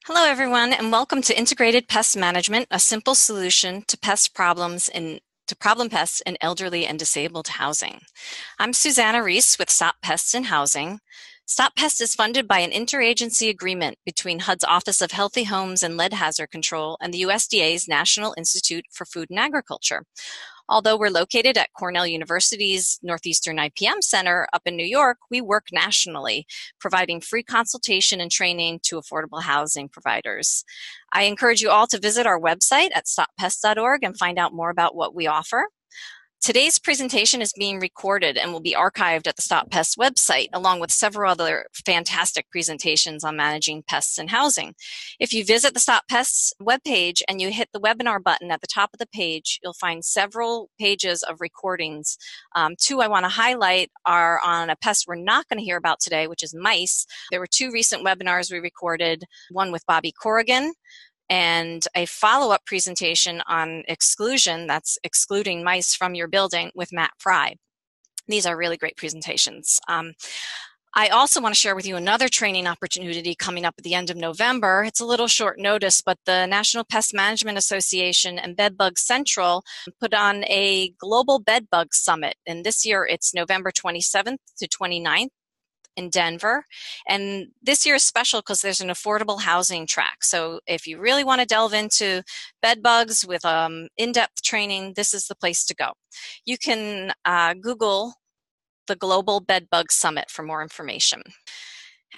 Hello, everyone, and welcome to Integrated Pest Management, a simple solution to problem pests in elderly and disabled housing. I'm Susanna Reese with Stop Pests in Housing. Stop Pest is funded by an interagency agreement between HUD's Office of Healthy Homes and Lead Hazard Control and the USDA's National Institute for Food and Agriculture. Although we're located at Cornell University's Northeastern IPM Center up in New York, we work nationally, providing free consultation and training to affordable housing providers. I encourage you all to visit our website at stoppest.org and find out more about what we offer. Today's presentation is being recorded and will be archived at the Stop Pests website, along with several other fantastic presentations on managing pests in housing. If you visit the Stop Pests webpage and you hit the webinar button at the top of the page, you'll find several pages of recordings. Two I want to highlight are on a pest we're not going to hear about today, which is mice. There were two recent webinars we recorded, one with Bobby Corrigan, and a follow-up presentation on exclusion, that's excluding mice from your building, with Matt Fry. These are really great presentations. I also want to share with you another training opportunity coming up at the end of November. It's a little short notice, but the National Pest Management Association and Bedbug Central put on a global bedbug summit. And this year it's November 27th to 29th. In Denver. And this year is special because there's an affordable housing track. So if you really want to delve into bed bugs with in-depth training, this is the place to go. You can Google the Global Bedbug Summit for more information.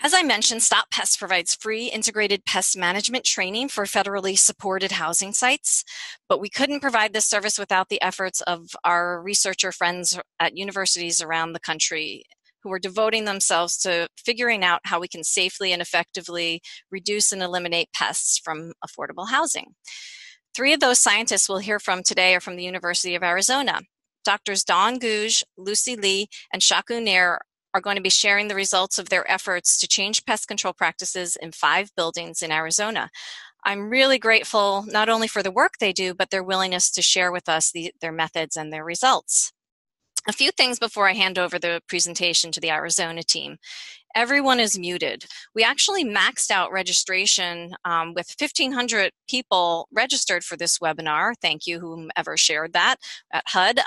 As I mentioned, Stop Pests provides free integrated pest management training for federally supported housing sites, but we couldn't provide this service without the efforts of our researcher friends at universities around the country who are devoting themselves to figuring out how we can safely and effectively reduce and eliminate pests from affordable housing. Three of those scientists we'll hear from today are from the University of Arizona. Doctors Dawn Gouge, Lucy Lee, and Shaku Nair are going to be sharing the results of their efforts to change pest control practices in 5 buildings in Arizona. I'm really grateful not only for the work they do, but their willingness to share with us their methods and their results. A few things before I hand over the presentation to the Arizona team. Everyone is muted. We actually maxed out registration with 1,500 people registered for this webinar. Thank you, whomever shared that at HUD.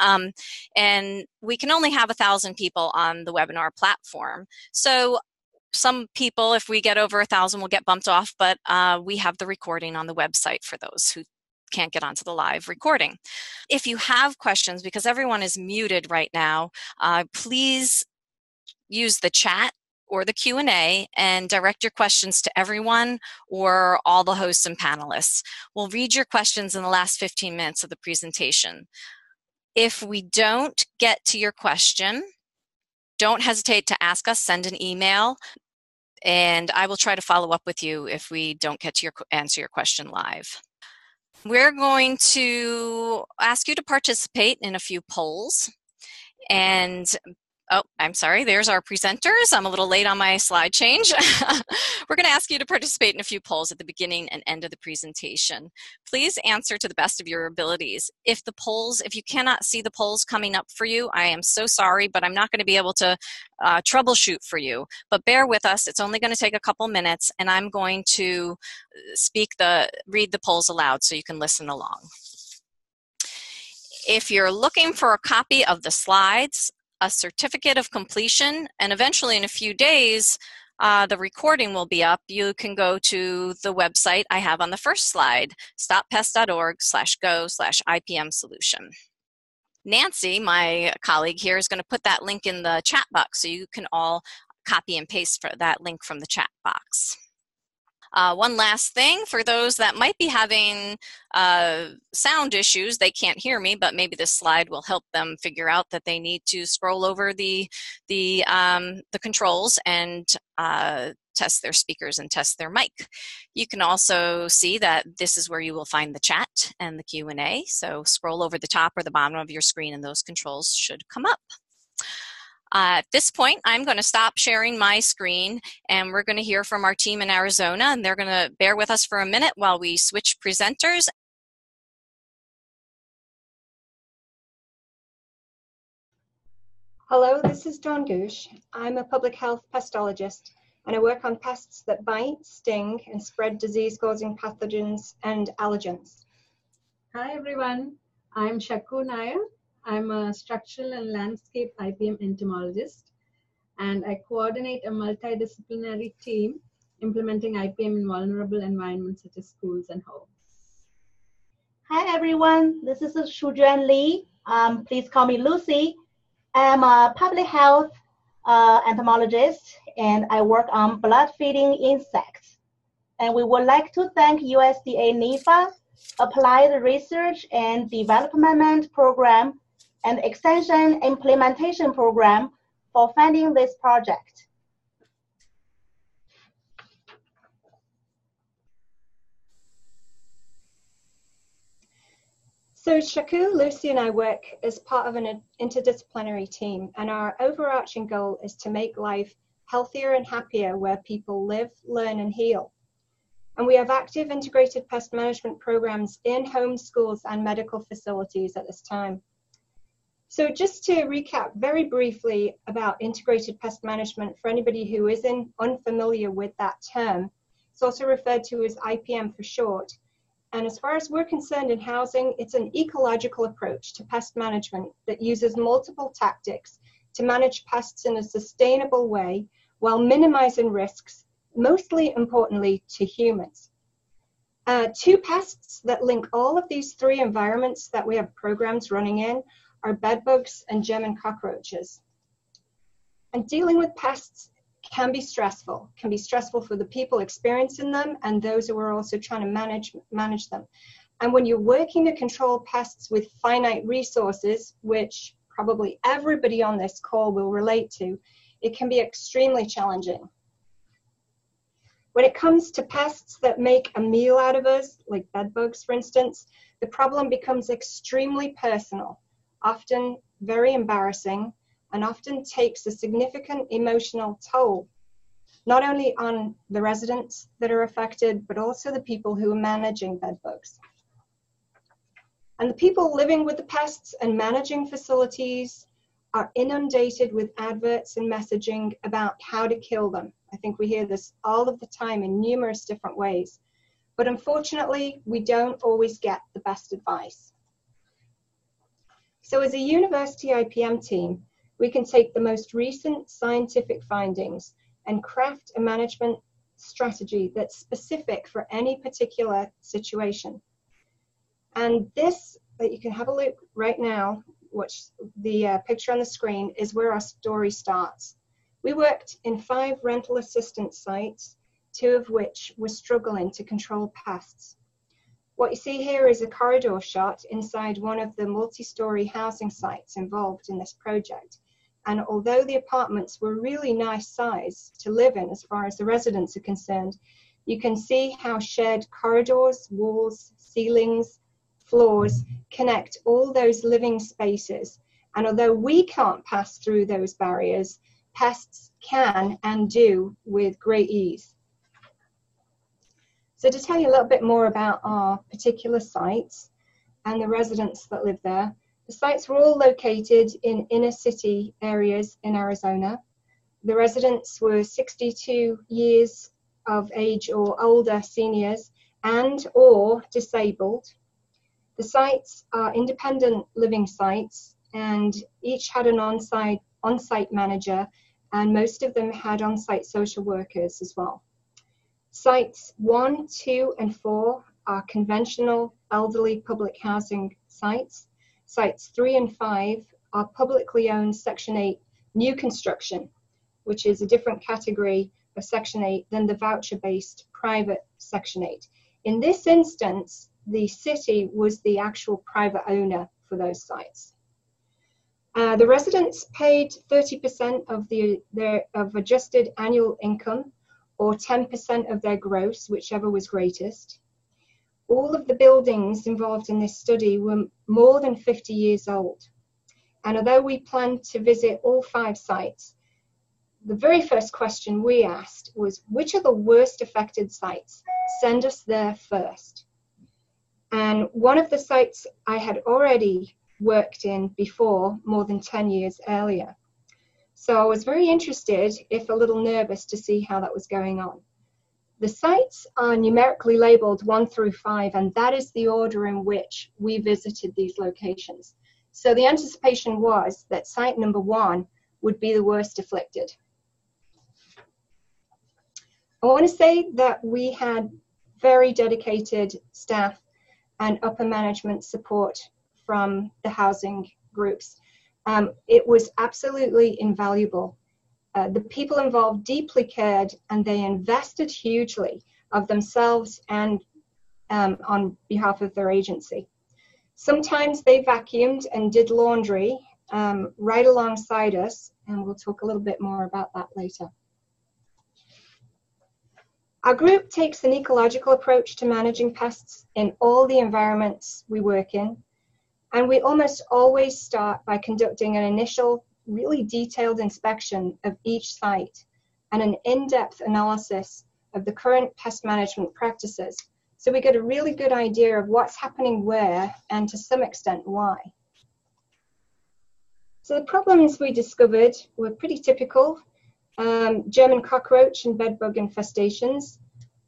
And we can only have 1,000 people on the webinar platform. So some people, if we get over 1,000, will get bumped off, but we have the recording on the website for those who can't get onto the live recording. If you have questions, because everyone is muted right now, please use the chat or the Q&A and direct your questions to everyone or all the hosts and panelists. We'll read your questions in the last 15 minutes of the presentation. If we don't get to your question, don't hesitate to ask us, send an email, and I will try to follow up with you if we don't get to answer your question live. We're going to ask you to participate in a few polls. And, oh, I'm sorry, there's our presenters. I'm a little late on my slide change. We're going to ask you to participate in a few polls at the beginning and end of the presentation. Please answer to the best of your abilities. If you cannot see the polls coming up for you, I am so sorry, but I'm not going to be able to troubleshoot for you. But bear with us. It's only going to take a couple minutes, and I'm going to read the polls aloud so you can listen along. If you're looking for a copy of the slides, a certificate of completion, and eventually in a few days, the recording will be up. You can go to the website I have on the first slide, stoppest.org/go/IPM solution. Nancy, my colleague here, is going to put that link in the chat box so you can all copy and paste that link from the chat box. One last thing, for those that might be having sound issues, they can't hear me, but maybe this slide will help them figure out that they need to scroll over the controls and test their speakers and test their mic. You can also see that this is where you will find the chat and the Q&A, so scroll over the top or the bottom of your screen and those controls should come up. At this point, I'm going to stop sharing my screen and we're going to hear from our team in Arizona, and they're going to bear with us for a minute while we switch presenters. Hello, this is Dawn Gouge. I'm a public health pestologist and I work on pests that bite, sting, and spread disease-causing pathogens and allergens. Hi everyone, I'm Shakku Nair. I'm a structural and landscape IPM entomologist, and I coordinate a multidisciplinary team implementing IPM in vulnerable environments such as schools and homes. Hi everyone, this is Shujuan Li. Please call me Lucy. I'm a public health entomologist, and I work on blood-feeding insects. And we would like to thank USDA NIFA, Applied Research and Development Program, and Extension Implementation Program for funding this project. So Shakku, Lucy, and I work as part of an interdisciplinary team, and our overarching goal is to make life healthier and happier where people live, learn, and heal. And we have active integrated pest management programs in homes, schools, and medical facilities at this time. So just to recap very briefly about integrated pest management for anybody who isn't unfamiliar with that term, it's also referred to as IPM for short. And as far as we're concerned in housing, it's an ecological approach to pest management that uses multiple tactics to manage pests in a sustainable way while minimizing risks, mostly importantly to humans. Two pests that link all of these three environments that we have programs running in are bedbugs and German cockroaches. And dealing with pests can be stressful for the people experiencing them and those who are also trying to manage them. And when you're working to control pests with finite resources, which probably everybody on this call will relate to, it can be extremely challenging. When it comes to pests that make a meal out of us, like bedbugs, for instance, the problem becomes extremely personal, often very embarrassing, and often takes a significant emotional toll, not only on the residents that are affected, but also the people who are managing bedbugs. And the people living with the pests and managing facilities are inundated with adverts and messaging about how to kill them. I think we hear this all of the time in numerous different ways. But unfortunately, we don't always get the best advice. So as a university IPM team, we can take the most recent scientific findings and craft a management strategy that's specific for any particular situation. And this, that you can have a look right now, which the picture on the screen is where our story starts. We worked in 5 rental assistance sites, 2 of which were struggling to control pests. What you see here is a corridor shot inside one of the multi-story housing sites involved in this project. And although the apartments were really nice size to live in as far as the residents are concerned, you can see how shared corridors, walls, ceilings, floors connect all those living spaces. And although we can't pass through those barriers, pests can and do with great ease. So to tell you a little bit more about our particular sites and the residents that live there, the sites were all located in inner city areas in Arizona. The residents were 62 years of age or older seniors and or disabled. The sites are independent living sites and each had an on-site manager, and most of them had on-site social workers as well. Sites 1, 2, and 4 are conventional elderly public housing sites. Sites 3 and 5 are publicly owned Section 8 new construction, which is a different category of Section 8 than the voucher-based private Section 8. In this instance, the city was the actual private owner for those sites. The residents paid 30% of adjusted annual income, or 10% of their gross, whichever was greatest. All of the buildings involved in this study were more than 50 years old. And although we planned to visit all 5 sites, the very first question we asked was, which are the worst affected sites? Send us there first. And one of the sites I had already worked in before, more than 10 years earlier. So I was very interested, if a little nervous, to see how that was going on. The sites are numerically labeled 1 through 5, and that is the order in which we visited these locations. So the anticipation was that site number 1 would be the worst afflicted. I want to say that we had very dedicated staff and upper management support from the housing groups. It was absolutely invaluable. The people involved deeply cared, and they invested hugely of themselves and on behalf of their agency. Sometimes they vacuumed and did laundry right alongside us, and we'll talk a little bit more about that later. Our group takes an ecological approach to managing pests in all the environments we work in, and we almost always start by conducting an initial, really detailed inspection of each site and an in-depth analysis of the current pest management practices, so we get a really good idea of what's happening where and to some extent why. So the problems we discovered were pretty typical. German cockroach and bedbug infestations,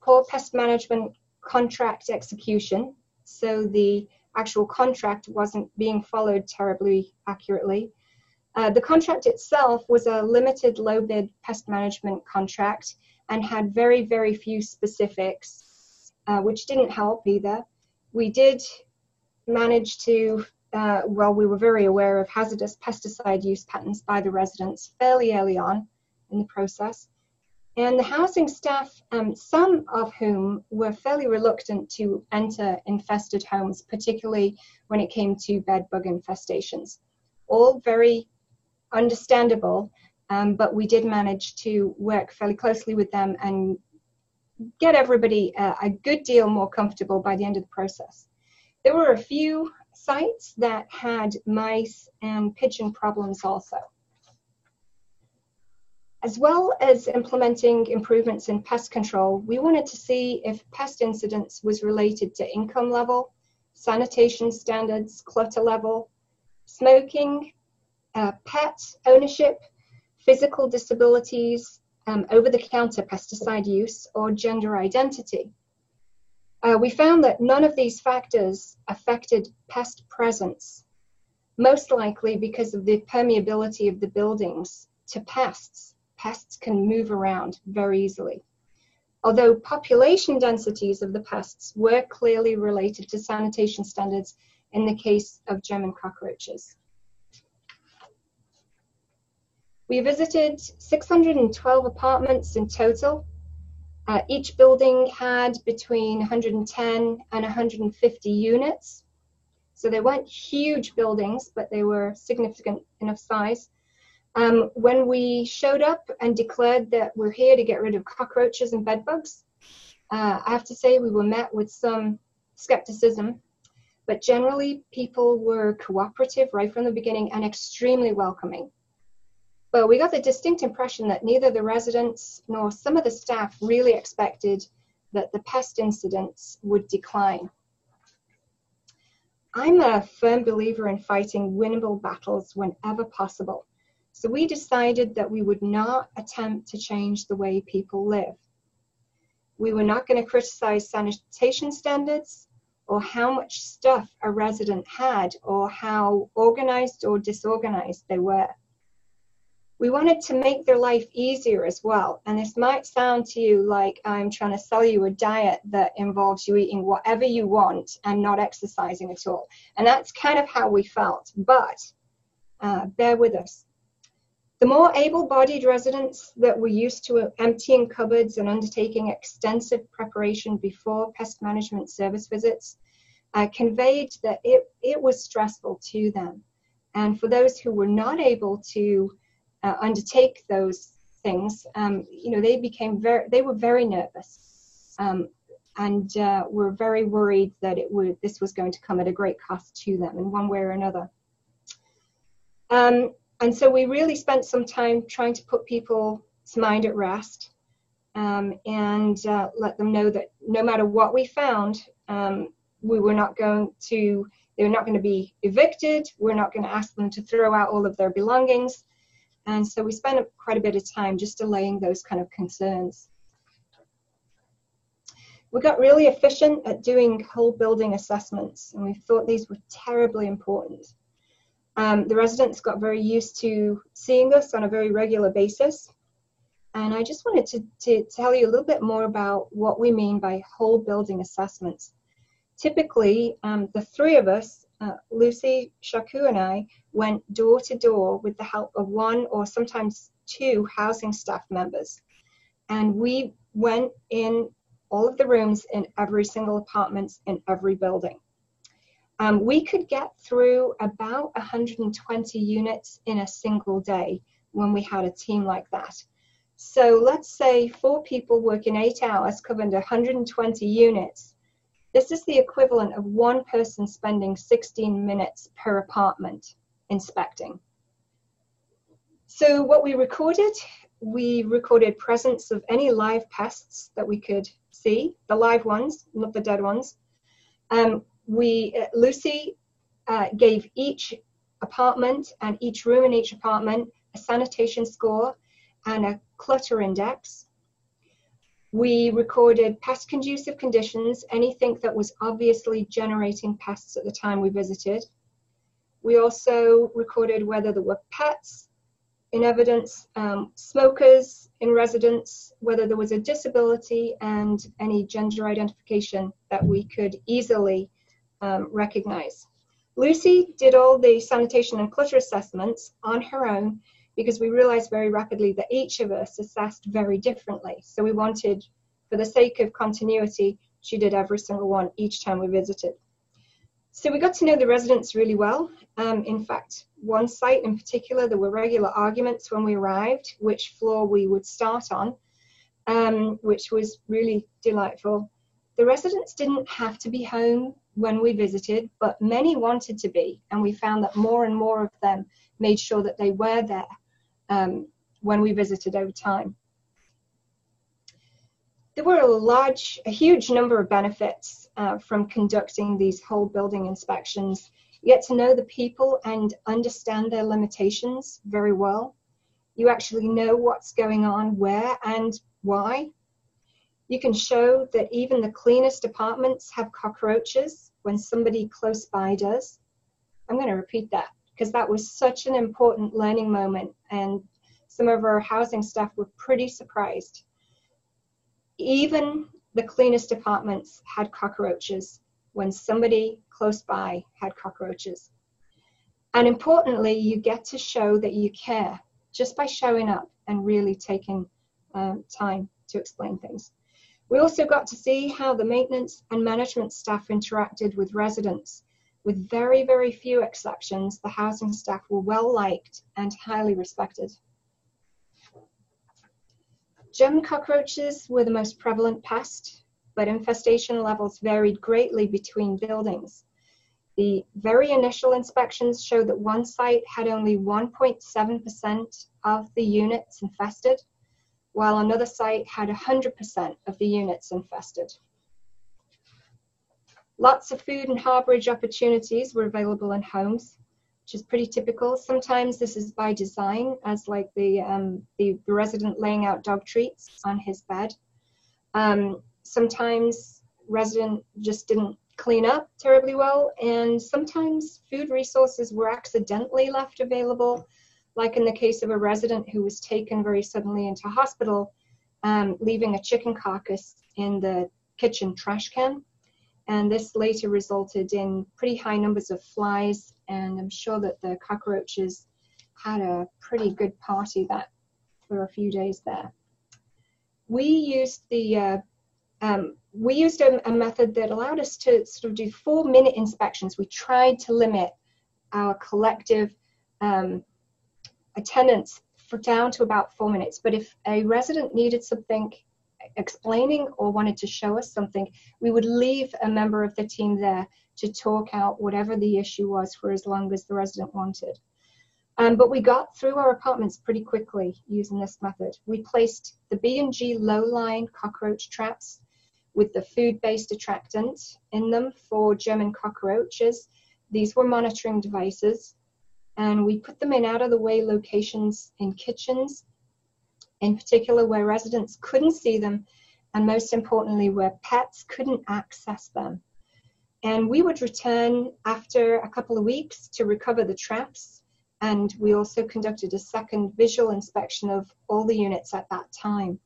poor pest management contract execution, so the actual contract wasn't being followed terribly accurately. The contract itself was a limited low-bid pest management contract and had very, very few specifics, which didn't help either. We did manage to, well, we were very aware of hazardous pesticide use patterns by the residents fairly early on in the process. And the housing staff, some of whom were fairly reluctant to enter infested homes, particularly when it came to bedbug infestations. All very understandable, but we did manage to work fairly closely with them and get everybody a good deal more comfortable by the end of the process. There were a few sites that had mice and pigeon problems also. As well as implementing improvements in pest control, we wanted to see if pest incidence was related to income level, sanitation standards, clutter level, smoking, pet ownership, physical disabilities, over-the-counter pesticide use, or gender identity. We found that none of these factors affected pest presence, most likely because of the permeability of the buildings to pests. Pests can move around very easily. Although population densities of the pests were clearly related to sanitation standards in the case of German cockroaches. We visited 612 apartments in total. Each building had between 110 and 150 units. So they weren't huge buildings, but they were significant enough size. When we showed up and declared that we're here to get rid of cockroaches and bedbugs, I have to say we were met with some skepticism, but generally people were cooperative right from the beginning and extremely welcoming. But we got the distinct impression that neither the residents nor some of the staff really expected that the pest incidents would decline. I'm a firm believer in fighting winnable battles whenever possible. So we decided that we would not attempt to change the way people live. We were not going to criticize sanitation standards or how much stuff a resident had or how organized or disorganized they were. We wanted to make their life easier as well. And this might sound to you like I'm trying to sell you a diet that involves you eating whatever you want and not exercising at all. And that's kind of how we felt, but bear with us. The more able-bodied residents that were used to emptying cupboards and undertaking extensive preparation before pest management service visits conveyed that it was stressful to them. And for those who were not able to undertake those things, you know, they were very nervous and were very worried that this was going to come at a great cost to them in one way or another. And so we really spent some time trying to put people's mind at rest and let them know that no matter what we found, they were not going to be evicted. We're not going to ask them to throw out all of their belongings. And so we spent quite a bit of time just allaying those kind of concerns. We got really efficient at doing whole building assessments, and we thought these were terribly important. The residents got very used to seeing us on a very regular basis. And I just wanted to tell you a little bit more about what we mean by whole building assessments. Typically, the three of us, Lucy, Shaku, and I, went door to door with the help of one or sometimes two housing staff members. And we went in all of the rooms in every single apartment in every building. We could get through about 120 units in a single day when we had a team like that. So let's say 4 people working 8 hours covered 120 units. This is the equivalent of one person spending 16 minutes per apartment inspecting. So what we recorded presence of any live pests that we could see, the live ones, not the dead ones. Lucy gave each apartment and each room in each apartment a sanitation score and a clutter index. We recorded pest conducive conditions, anything that was obviously generating pests at the time we visited. We also recorded whether there were pets in evidence, smokers in residence, whether there was a disability, and any gender identification that we could easily recognize. Lucy did all the sanitation and clutter assessments on her own because we realized very rapidly that each of us assessed very differently. So we wanted, for the sake of continuity, she did every single one each time we visited. So we got to know the residents really well. In fact, one site in particular, there were regular arguments when we arrived, which floor we would start on, which was really delightful. The residents didn't have to be home when we visited, but many wanted to be, and we found that more and more of them made sure that they were there when we visited over time. There were a huge number of benefits from conducting these whole building inspections. You get to know the people and understand their limitations very well. You actually know what's going on where and why. You can show that even the cleanest apartments have cockroaches when somebody close by does. I'm going to repeat that because that was such an important learning moment, and some of our housing staff were pretty surprised. Even the cleanest apartments had cockroaches when somebody close by had cockroaches. And importantly, you get to show that you care just by showing up and really taking time to explain things. We also got to see how the maintenance and management staff interacted with residents. With very, very few exceptions, the housing staff were well liked and highly respected. German cockroaches were the most prevalent pest, but infestation levels varied greatly between buildings. The very initial inspections showed that one site had only 1.7% of the units infested, while another site had 100% of the units infested. Lots of food and harborage opportunities were available in homes, which is pretty typical. Sometimes this is by design, as like the resident laying out dog treats on his bed. Sometimes resident just didn't clean up terribly well, and sometimes food resources were accidentally left available, like in the case of a resident who was taken very suddenly into hospital, leaving a chicken carcass in the kitchen trash can. And this later resulted in pretty high numbers of flies, and I'm sure that the cockroaches had a pretty good party for a few days there. We used a method that allowed us to sort of do 4-minute inspections. We tried to limit our collective attendance down to about 4 minutes. But if a resident needed something explaining or wanted to show us something, we would leave a member of the team there to talk out whatever the issue was for as long as the resident wanted. But we got through our apartments pretty quickly using this method. We placed the B&G low-line cockroach traps with the food-based attractant in them for German cockroaches. These were monitoring devices. and we put them in out-of-the-way locations in kitchens, in particular where residents couldn't see them, and most importantly, where pets couldn't access them. And we would return after a couple of weeks to recover the traps, and we also conducted a second visual inspection of all the units at that time.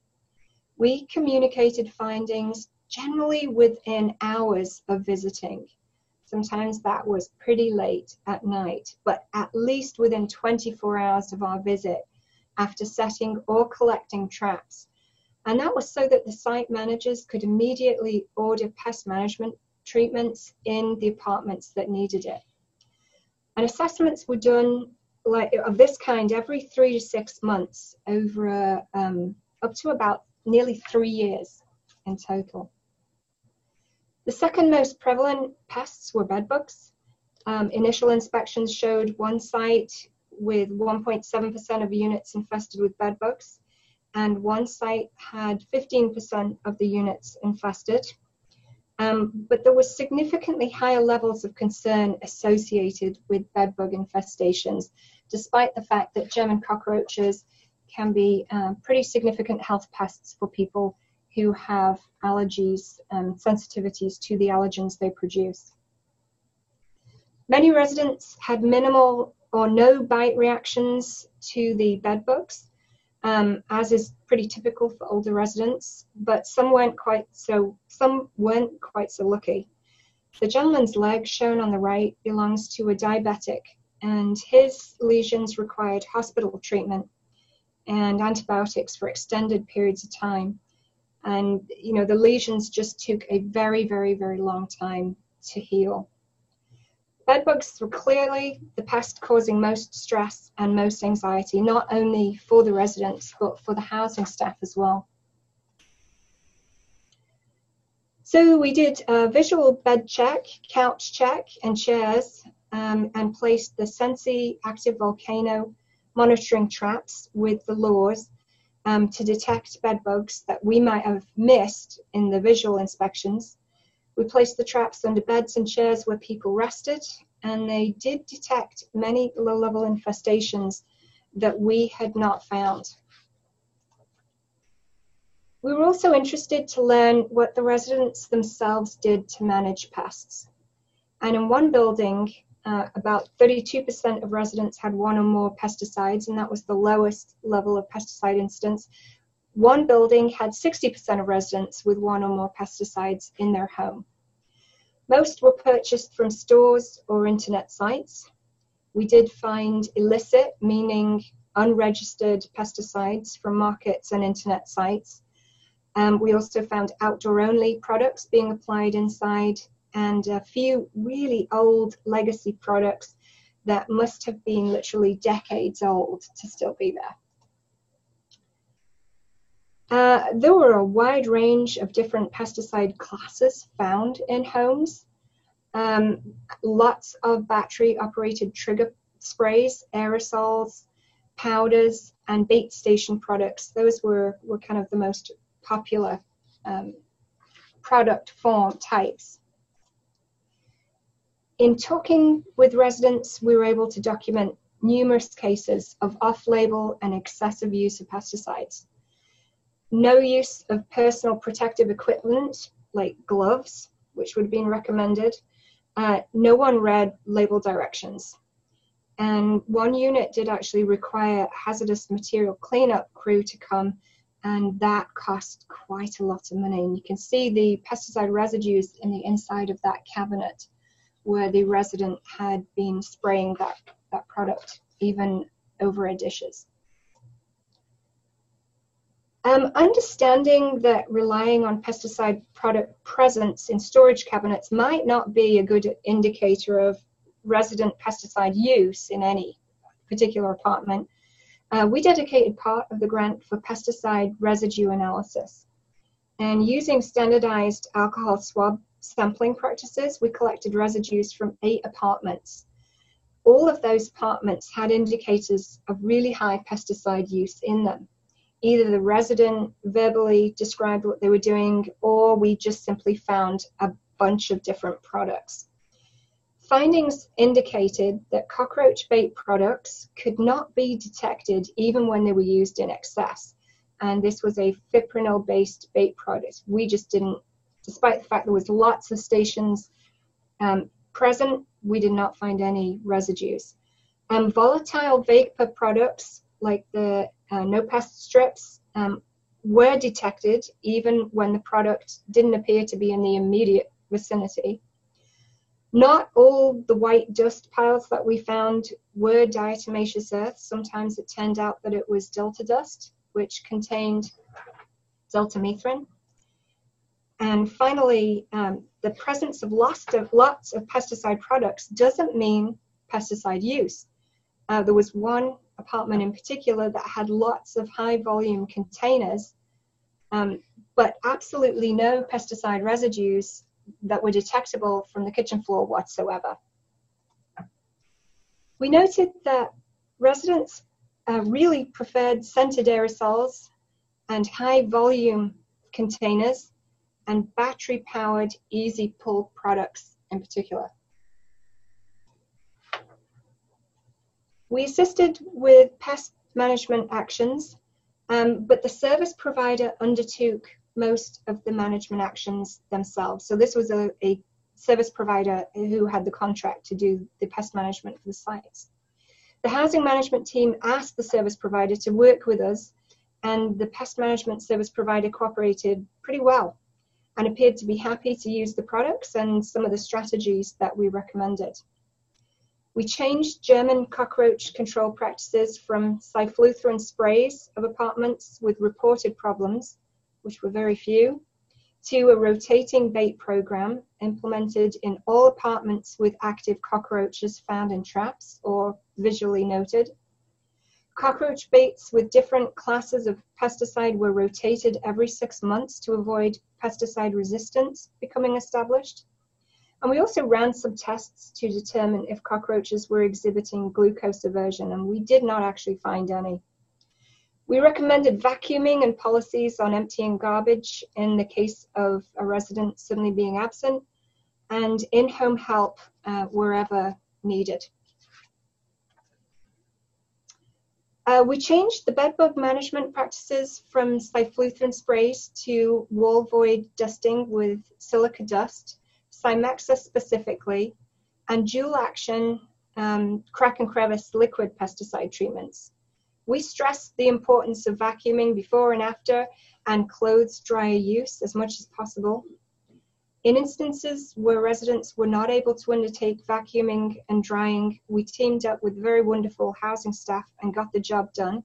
We communicated findings generally within hours of visiting. Sometimes that was pretty late at night, but at least within 24 hours of our visit after setting or collecting traps. And that was so that the site managers could immediately order pest management treatments in the apartments that needed it. And assessments were done of this kind every 3 to 6 months over up to about nearly 3 years in total. The second most prevalent pests were bedbugs. Initial inspections showed one site with 1.7% of units infested with bedbugs, and one site had 15% of the units infested. But there were significantly higher levels of concern associated with bedbug infestations, despite the fact that German cockroaches can be pretty significant health pests for people who have allergies and sensitivities to the allergens they produce. Many residents had minimal or no bite reactions to the bedbugs, as is pretty typical for older residents, but some weren't quite so lucky. The gentleman's leg shown on the right belongs to a diabetic, and his lesions required hospital treatment and antibiotics for extended periods of time. And the lesions just took a very, very, very long time to heal. Bedbugs were clearly the pest causing most stress and most anxiety, not only for the residents, but for the housing staff as well. So we did a visual bed check, couch check, and chairs, and placed the Sensi active volcano monitoring traps with the lures to detect bedbugs that we might have missed in the visual inspections. We placed the traps under beds and chairs where people rested, and they did detect many low-level infestations that we had not found. We were also interested to learn what the residents themselves did to manage pests. And in one building, about 32% of residents had one or more pesticides, and that was the lowest level of pesticide incidence. One building had 60% of residents with one or more pesticides in their home. Most were purchased from stores or internet sites. We did find illicit, meaning unregistered pesticides from markets and internet sites. We also found outdoor-only products being applied inside, and a few really old legacy products that must have been literally decades old to still be there. There were a wide range of different pesticide classes found in homes. Lots of battery-operated trigger sprays, aerosols, powders, and bait station products. Those were kind of the most popular product form types. In talking with residents, we were able to document numerous cases of off-label and excessive use of pesticides. No use of personal protective equipment like gloves, which would have been recommended. No one read label directions. And one unit did actually require hazardous material cleanup crew to come, and that cost quite a lot of money. And you can see the pesticide residues in the inside of that cabinet where the resident had been spraying that product even over our dishes. Understanding that relying on pesticide product presence in storage cabinets might not be a good indicator of resident pesticide use in any particular apartment, we dedicated part of the grant for pesticide residue analysis. And using standardized alcohol swab sampling practices, we collected residues from 8 apartments. All of those apartments had indicators of really high pesticide use in them. Either the resident verbally described what they were doing, or we just simply found a bunch of different products. Findings indicated that cockroach bait products could not be detected even when they were used in excess. And this was a fipronil-based bait product. We just didn't, despite the fact there was lots of stations present, we did not find any residues. Volatile vapor products like the no pest strips were detected even when the product didn't appear to be in the immediate vicinity. Not all the white dust piles that we found were diatomaceous earth. Sometimes it turned out that it was delta dust, which contained deltamethrin. And finally, the presence of lots of pesticide products doesn't mean pesticide use. There was one apartment in particular that had lots of high volume containers, but absolutely no pesticide residues that were detectable from the kitchen floor whatsoever. We noted that residents really preferred scented aerosols and high volume containers and battery powered easy pull products in particular. We assisted with pest management actions, but the service provider undertook most of the management actions themselves. So this was a service provider who had the contract to do the pest management for the sites. The housing management team asked the service provider to work with us, and the pest management service provider cooperated pretty well and appeared to be happy to use the products and some of the strategies that we recommended. We changed German cockroach control practices from cyfluthrin sprays of apartments with reported problems, which were very few, to a rotating bait program implemented in all apartments with active cockroaches found in traps or visually noted. Cockroach baits with different classes of pesticide were rotated every 6 months to avoid pesticide resistance becoming established. And we also ran some tests to determine if cockroaches were exhibiting glucose aversion, and we did not actually find any. We recommended vacuuming and policies on emptying garbage in the case of a resident suddenly being absent, and in-home help wherever needed. We changed the bedbug management practices from cyfluthrin sprays to wall void dusting with silica dust, Cymexa specifically, and dual action crack and crevice liquid pesticide treatments. We stressed the importance of vacuuming before and after and clothes dryer use as much as possible. In instances where residents were not able to undertake vacuuming and drying, we teamed up with very wonderful housing staff and got the job done.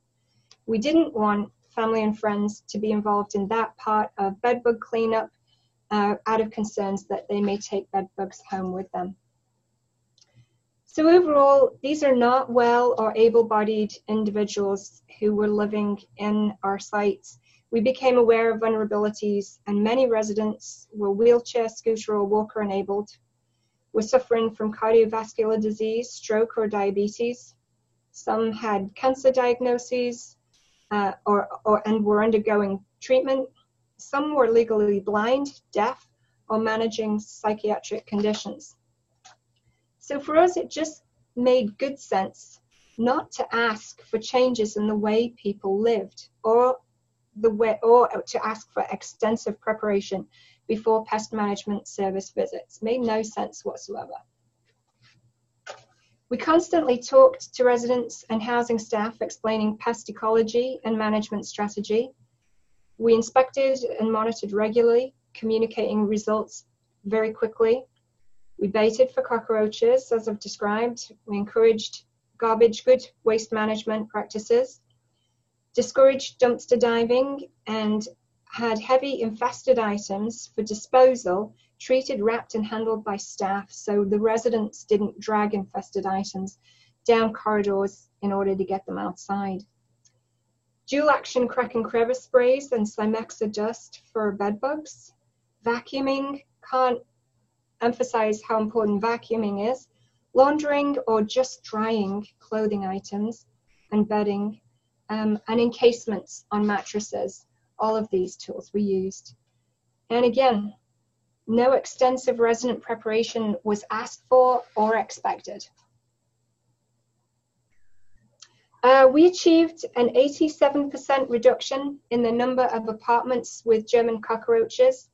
We didn't want family and friends to be involved in that part of bedbug cleanup out of concerns that they may take bedbugs home with them. So overall, these are not well or able-bodied individuals who were living in our sites. We became aware of vulnerabilities, and many residents were wheelchair, scooter, or walker enabled, were suffering from cardiovascular disease, stroke, or diabetes. Some had cancer diagnoses and were undergoing treatment. Some were legally blind, deaf, or managing psychiatric conditions. So for us, it just made good sense not to ask for changes in the way people lived or to ask for extensive preparation before pest management service visits. Made no sense whatsoever. We constantly talked to residents and housing staff explaining pest ecology and management strategy. We inspected and monitored regularly, communicating results very quickly. We baited for cockroaches, as I've described. We encouraged good waste management practices, discouraged dumpster diving, and had heavy infested items for disposal treated, wrapped, and handled by staff, so the residents didn't drag infested items down corridors in order to get them outside. Dual action crack and crevice sprays and Cymexa dust for bedbugs. Vacuuming, can't emphasize how important vacuuming is. Laundering or just drying clothing items and bedding, and encasements on mattresses. All of these tools we used. And again, No extensive resident preparation was asked for or expected. We achieved an 87% reduction in the number of apartments with German cockroaches.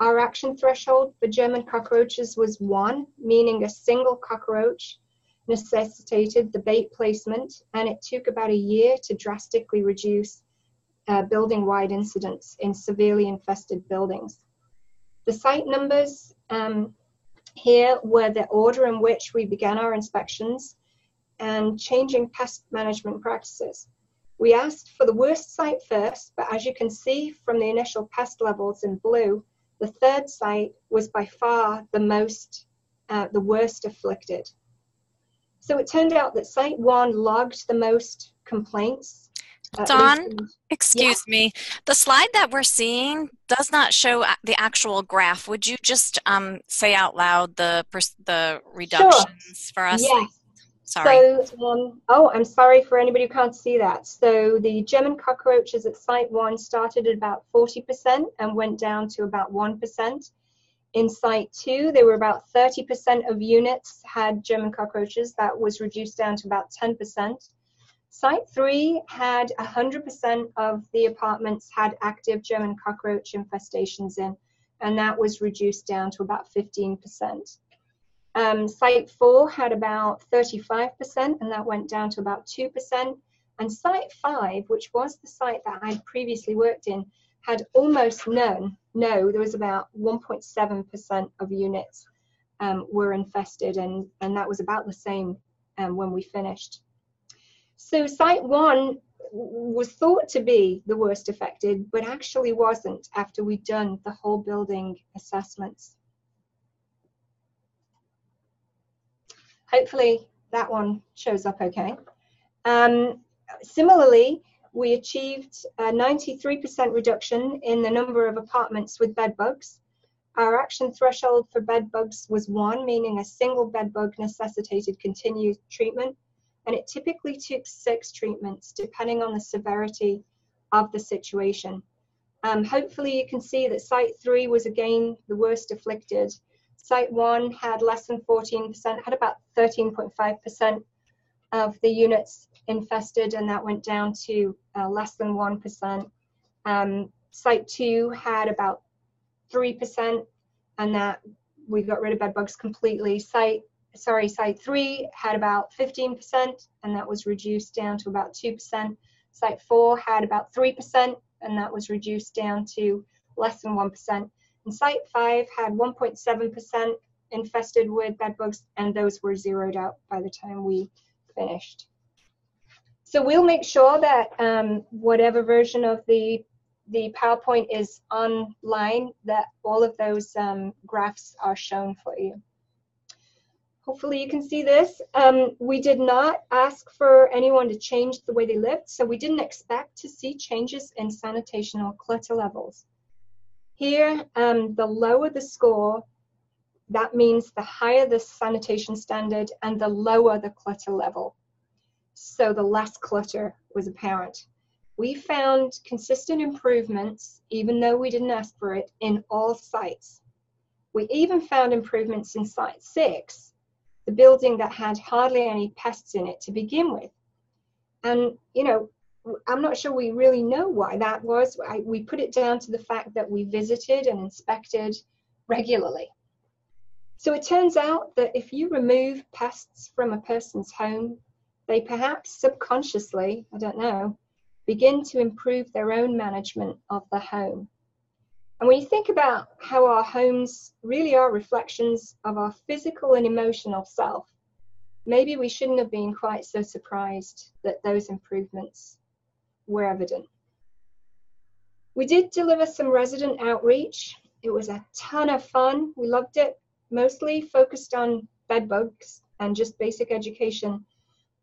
Our action threshold for German cockroaches was 1, meaning a single cockroach necessitated the bait placement, and it took about a year to drastically reduce building-wide incidents in severely infested buildings. The site numbers here were the order in which we began our inspections and changing pest management practices. We asked for the worst site first, but as you can see from the initial pest levels in blue, the third site was by far the worst afflicted. So it turned out that site 1 logged the most complaints. Dawn, excuse me. The slide that we're seeing does not show the actual graph. Would you just say out loud the reductions for us? Yes. Sorry. So, I'm sorry for anybody who can't see that. So the German cockroaches at site 1 started at about 40% and went down to about 1%. In site 2, there were about 30% of units had German cockroaches. That was reduced down to about 10%. Site 3 had 100% of the apartments had active German cockroach infestations in, and that was reduced down to about 15%. Site 4 had about 35%, and that went down to about 2%. And site 5, which was the site that I had previously worked in, had almost none. No, there was about 1.7% of units were infested, and that was about the same when we finished. So site 1 was thought to be the worst affected, but actually wasn't after we'd done the whole building assessments. Hopefully that one shows up okay. Similarly, we achieved a 93% reduction in the number of apartments with bedbugs. Our action threshold for bedbugs was 1, meaning a single bedbug necessitated continued treatment, and it typically took 6 treatments depending on the severity of the situation. Hopefully you can see that site 3 was again the worst afflicted. Site 1 had less than 14%, had about 13.5% of the units infested, and that went down to less than 1%. Site 2 had about 3%, and that we got rid of bedbugs completely. Site 3 had about 15%, and that was reduced down to about 2%. Site 4 had about 3%, and that was reduced down to less than 1%. And site 5 had 1.7% infested with bedbugs, and those were zeroed out by the time we finished. So we'll make sure that whatever version of the PowerPoint is online, that all of those graphs are shown for you. Hopefully you can see this. We did not ask for anyone to change the way they lived, so we didn't expect to see changes in sanitation or clutter levels. Here, the lower the score, that means the higher the sanitation standard and the lower the clutter level. So the less clutter was apparent. We found consistent improvements, even though we didn't ask for it, in all sites. We even found improvements in site 6, the building that had hardly any pests in it to begin with. And, you know, I'm not sure we really know why that was. We put it down to the fact that we visited and inspected regularly. So it turns out that if you remove pests from a person's home, they perhaps subconsciously, I don't know, begin to improve their own management of the home. And when you think about how our homes really are reflections of our physical and emotional self, maybe we shouldn't have been quite so surprised that those improvements were evident. We did deliver some resident outreach. It was a ton of fun. We loved it, mostly focused on bedbugs and just basic education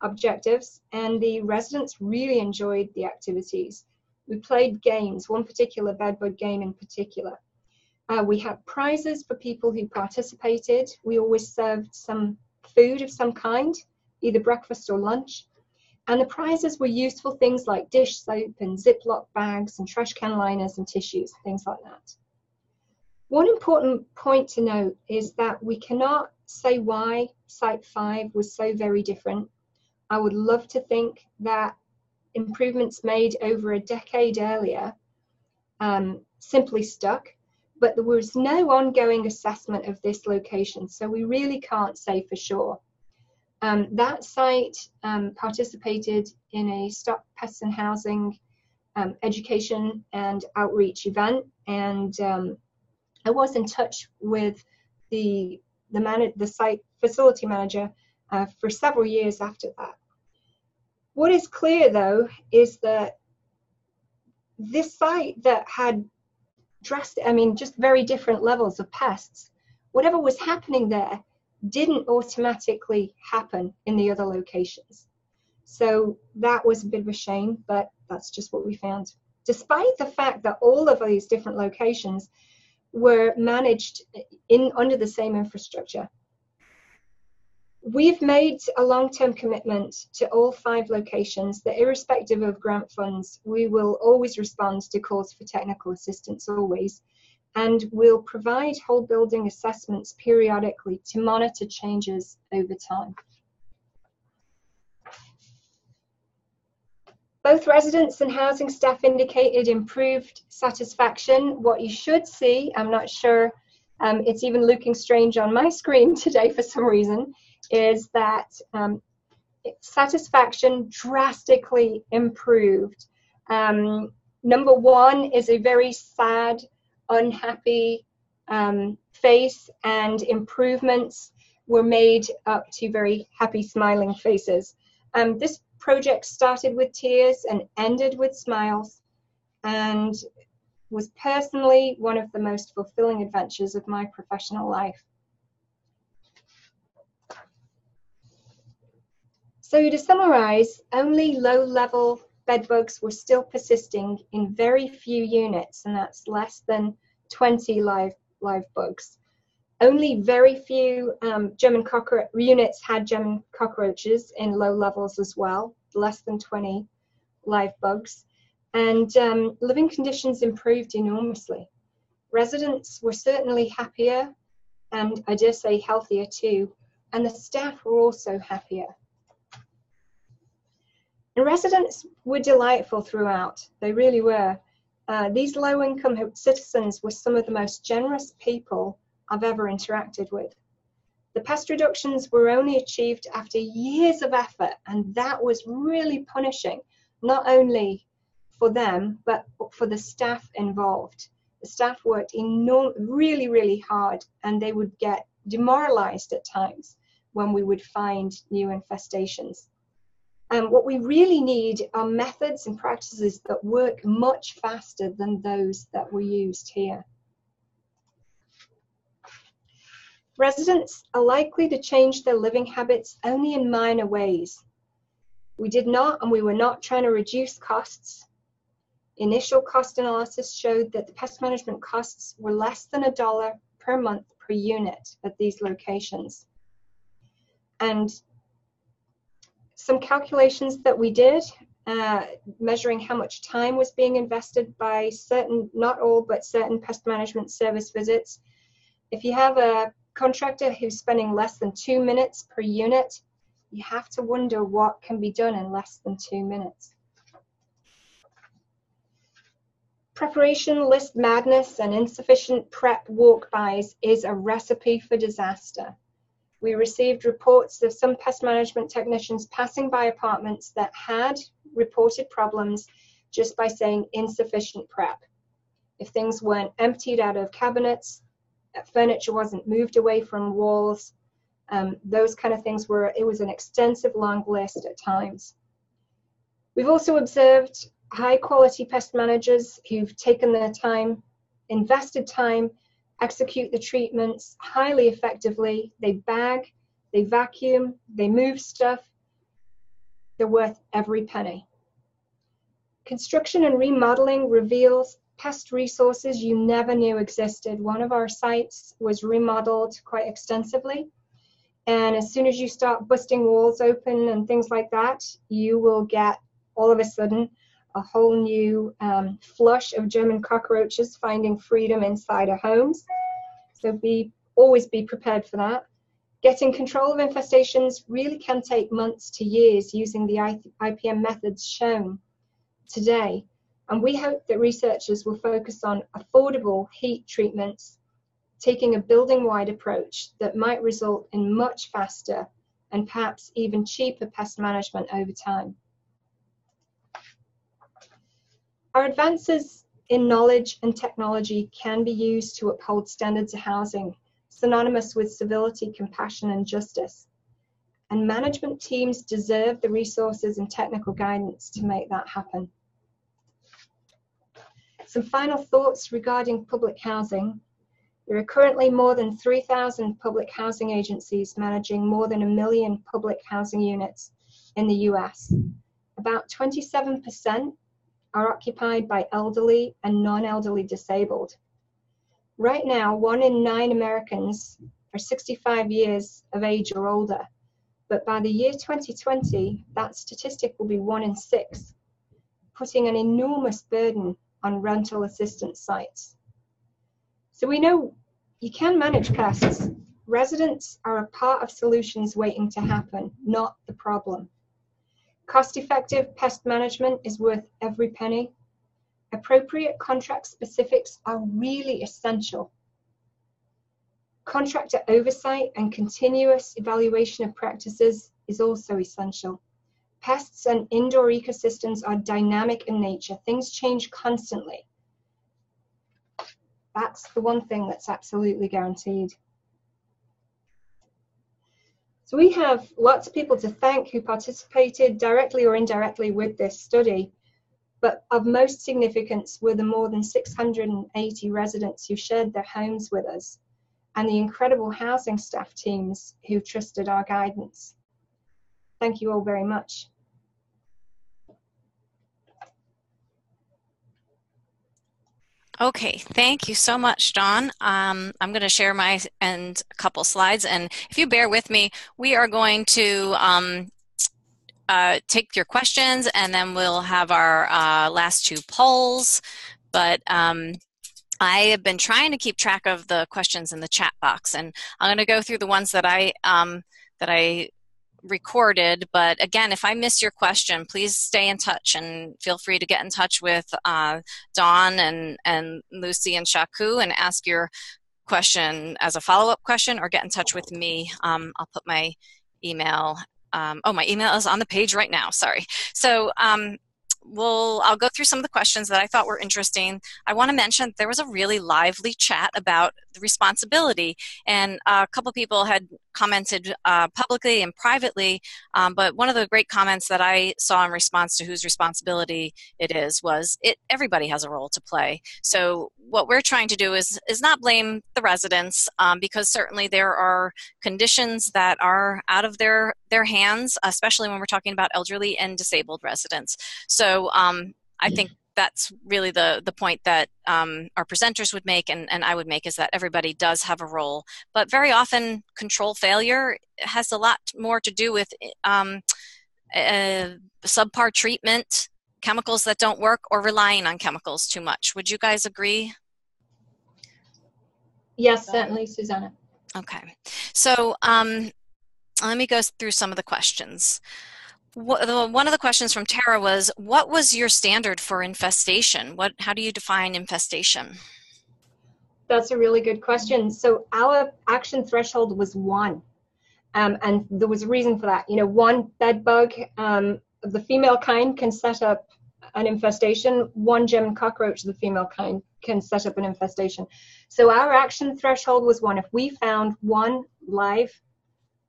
objectives, and the residents really enjoyed the activities. We played games, one particular bedbug game in particular. We had prizes for people who participated. We always served some food of some kind, either breakfast or lunch. And the prizes were useful things like dish soap and Ziploc bags and trash can liners and tissues, things like that. One important point to note is that we cannot say why Site 5 was so very different. I would love to think that improvements made over a decade earlier simply stuck, but there was no ongoing assessment of this location, so we really can't say for sure. That site participated in a Stop Pests in Housing education and outreach event, and I was in touch with the site facility manager for several years after that. What is clear, though, is that this site that had just very different levels of pests, whatever was happening there didn't automatically happen in the other locations. So that was a bit of a shame, but that's just what we found. Despite the fact that all of these different locations were managed under the same infrastructure. We've made a long-term commitment to all 5 locations that, irrespective of grant funds, we will always respond to calls for technical assistance always, and we'll provide whole building assessments periodically to monitor changes over time. Both residents and housing staff indicated improved satisfaction. What you should see, I'm not sure, it's even looking strange on my screen today for some reason, is that satisfaction drastically improved. Number 1 is a very sad, unhappy face, and improvements were made up to very happy, smiling faces. This project started with tears and ended with smiles, and was personally one of the most fulfilling adventures of my professional life. So to summarize, only low-level bedbugs were still persisting in very few units, and that's less than 20 live bugs. Only very few units had German cockroaches in low levels as well, less than 20 live bugs. And living conditions improved enormously. Residents were certainly happier, and I dare say healthier too, and the staff were also happier. And residents were delightful throughout. They really were. These low-income citizens were some of the most generous people I've ever interacted with. The pest reductions were only achieved after years of effort, and that was really punishing, not only for them, but for the staff involved. The staff worked really, really hard, and they would get demoralized at times when we would find new infestations. And what we really need are methods and practices that work much faster than those that were used here. Residents are likely to change their living habits only in minor ways. We did not, and we were not trying to reduce costs. Initial cost analysis showed that the pest management costs were less than $1 per month per unit at these locations. And some calculations that we did, measuring how much time was being invested by certain, not all, but certain pest management service visits. If you have a contractor who's spending less than 2 minutes per unit, you have to wonder what can be done in less than 2 minutes. Preparation list madness and insufficient prep walk-bys is a recipe for disaster. We received reports of some pest management technicians passing by apartments that had reported problems just by saying insufficient prep. If things weren't emptied out of cabinets, furniture wasn't moved away from walls, those kind of things it was an extensive long list at times. We've also observed high quality pest managers who've taken their time, invested time, execute the treatments highly effectively. They bag, they vacuum, they move stuff. They're worth every penny. Construction and remodeling reveals pest resources you never knew existed. One of our sites was remodeled quite extensively, and as soon as you start busting walls open and things like that, you will get all of a sudden a whole new flush of German cockroaches finding freedom inside our homes. So always be prepared for that. Getting control of infestations really can take months to years using the IPM methods shown today. And we hope that researchers will focus on affordable heat treatments, taking a building-wide approach that might result in much faster and perhaps even cheaper pest management over time. Our advances in knowledge and technology can be used to uphold standards of housing synonymous with civility, compassion, and justice. And management teams deserve the resources and technical guidance to make that happen. Some final thoughts regarding public housing. There are currently more than 3,000 public housing agencies managing more than 1 million public housing units in the US. About 27% are occupied by elderly and non-elderly disabled. Right now, 1 in 9 Americans are 65 years of age or older, but by the year 2020, that statistic will be 1 in 6, putting an enormous burden on rental assistance sites. So we know you can manage pests. Residents are a part of solutions waiting to happen, not the problem. Cost-effective pest management is worth every penny. Appropriate contract specifics are really essential. Contractor oversight and continuous evaluation of practices is also essential. Pests and indoor ecosystems are dynamic in nature. Things change constantly. That's the one thing that's absolutely guaranteed. So we have lots of people to thank who participated directly or indirectly with this study, but of most significance were the more than 680 residents who shared their homes with us, and the incredible housing staff teams who trusted our guidance. Thank you all very much. Okay, thank you so much, Dawn. I'm going to share my and a couple slides, and if you bear with me, we are going to take your questions, and then we'll have our last 2 polls. But I have been trying to keep track of the questions in the chat box, and I'm going to go through the ones that I recorded. But again, if I miss your question, please stay in touch and feel free to get in touch with Dawn and Lucy and Shaku and ask your question as a follow-up question, or get in touch with me. I'll put my email. Oh, my email is on the page right now. Sorry. So I'll go through some of the questions that I thought were interesting. I want to mention there was a really lively chat about the responsibility, and a couple people had commented publicly and privately, but one of the great comments that I saw in response to whose responsibility it is was everybody has a role to play. So what we're trying to do is not blame the residents, because certainly there are conditions that are out of their hands, especially when we're talking about elderly and disabled residents. So I think that's really the point that our presenters would make and I would make, is that everybody does have a role. But very often control failure has a lot more to do with subpar treatment, chemicals that don't work, or relying on chemicals too much. Would you guys agree? Yes, certainly, Susanna. Okay. So let me go through some of the questions. One of the questions from Tara was, what was your standard for infestation? How do you define infestation? That's a really good question. So our action threshold was 1. And there was a reason for that. 1 bedbug of the female kind can set up an infestation. 1 German cockroach of the female kind can set up an infestation. So our action threshold was 1. If we found 1 live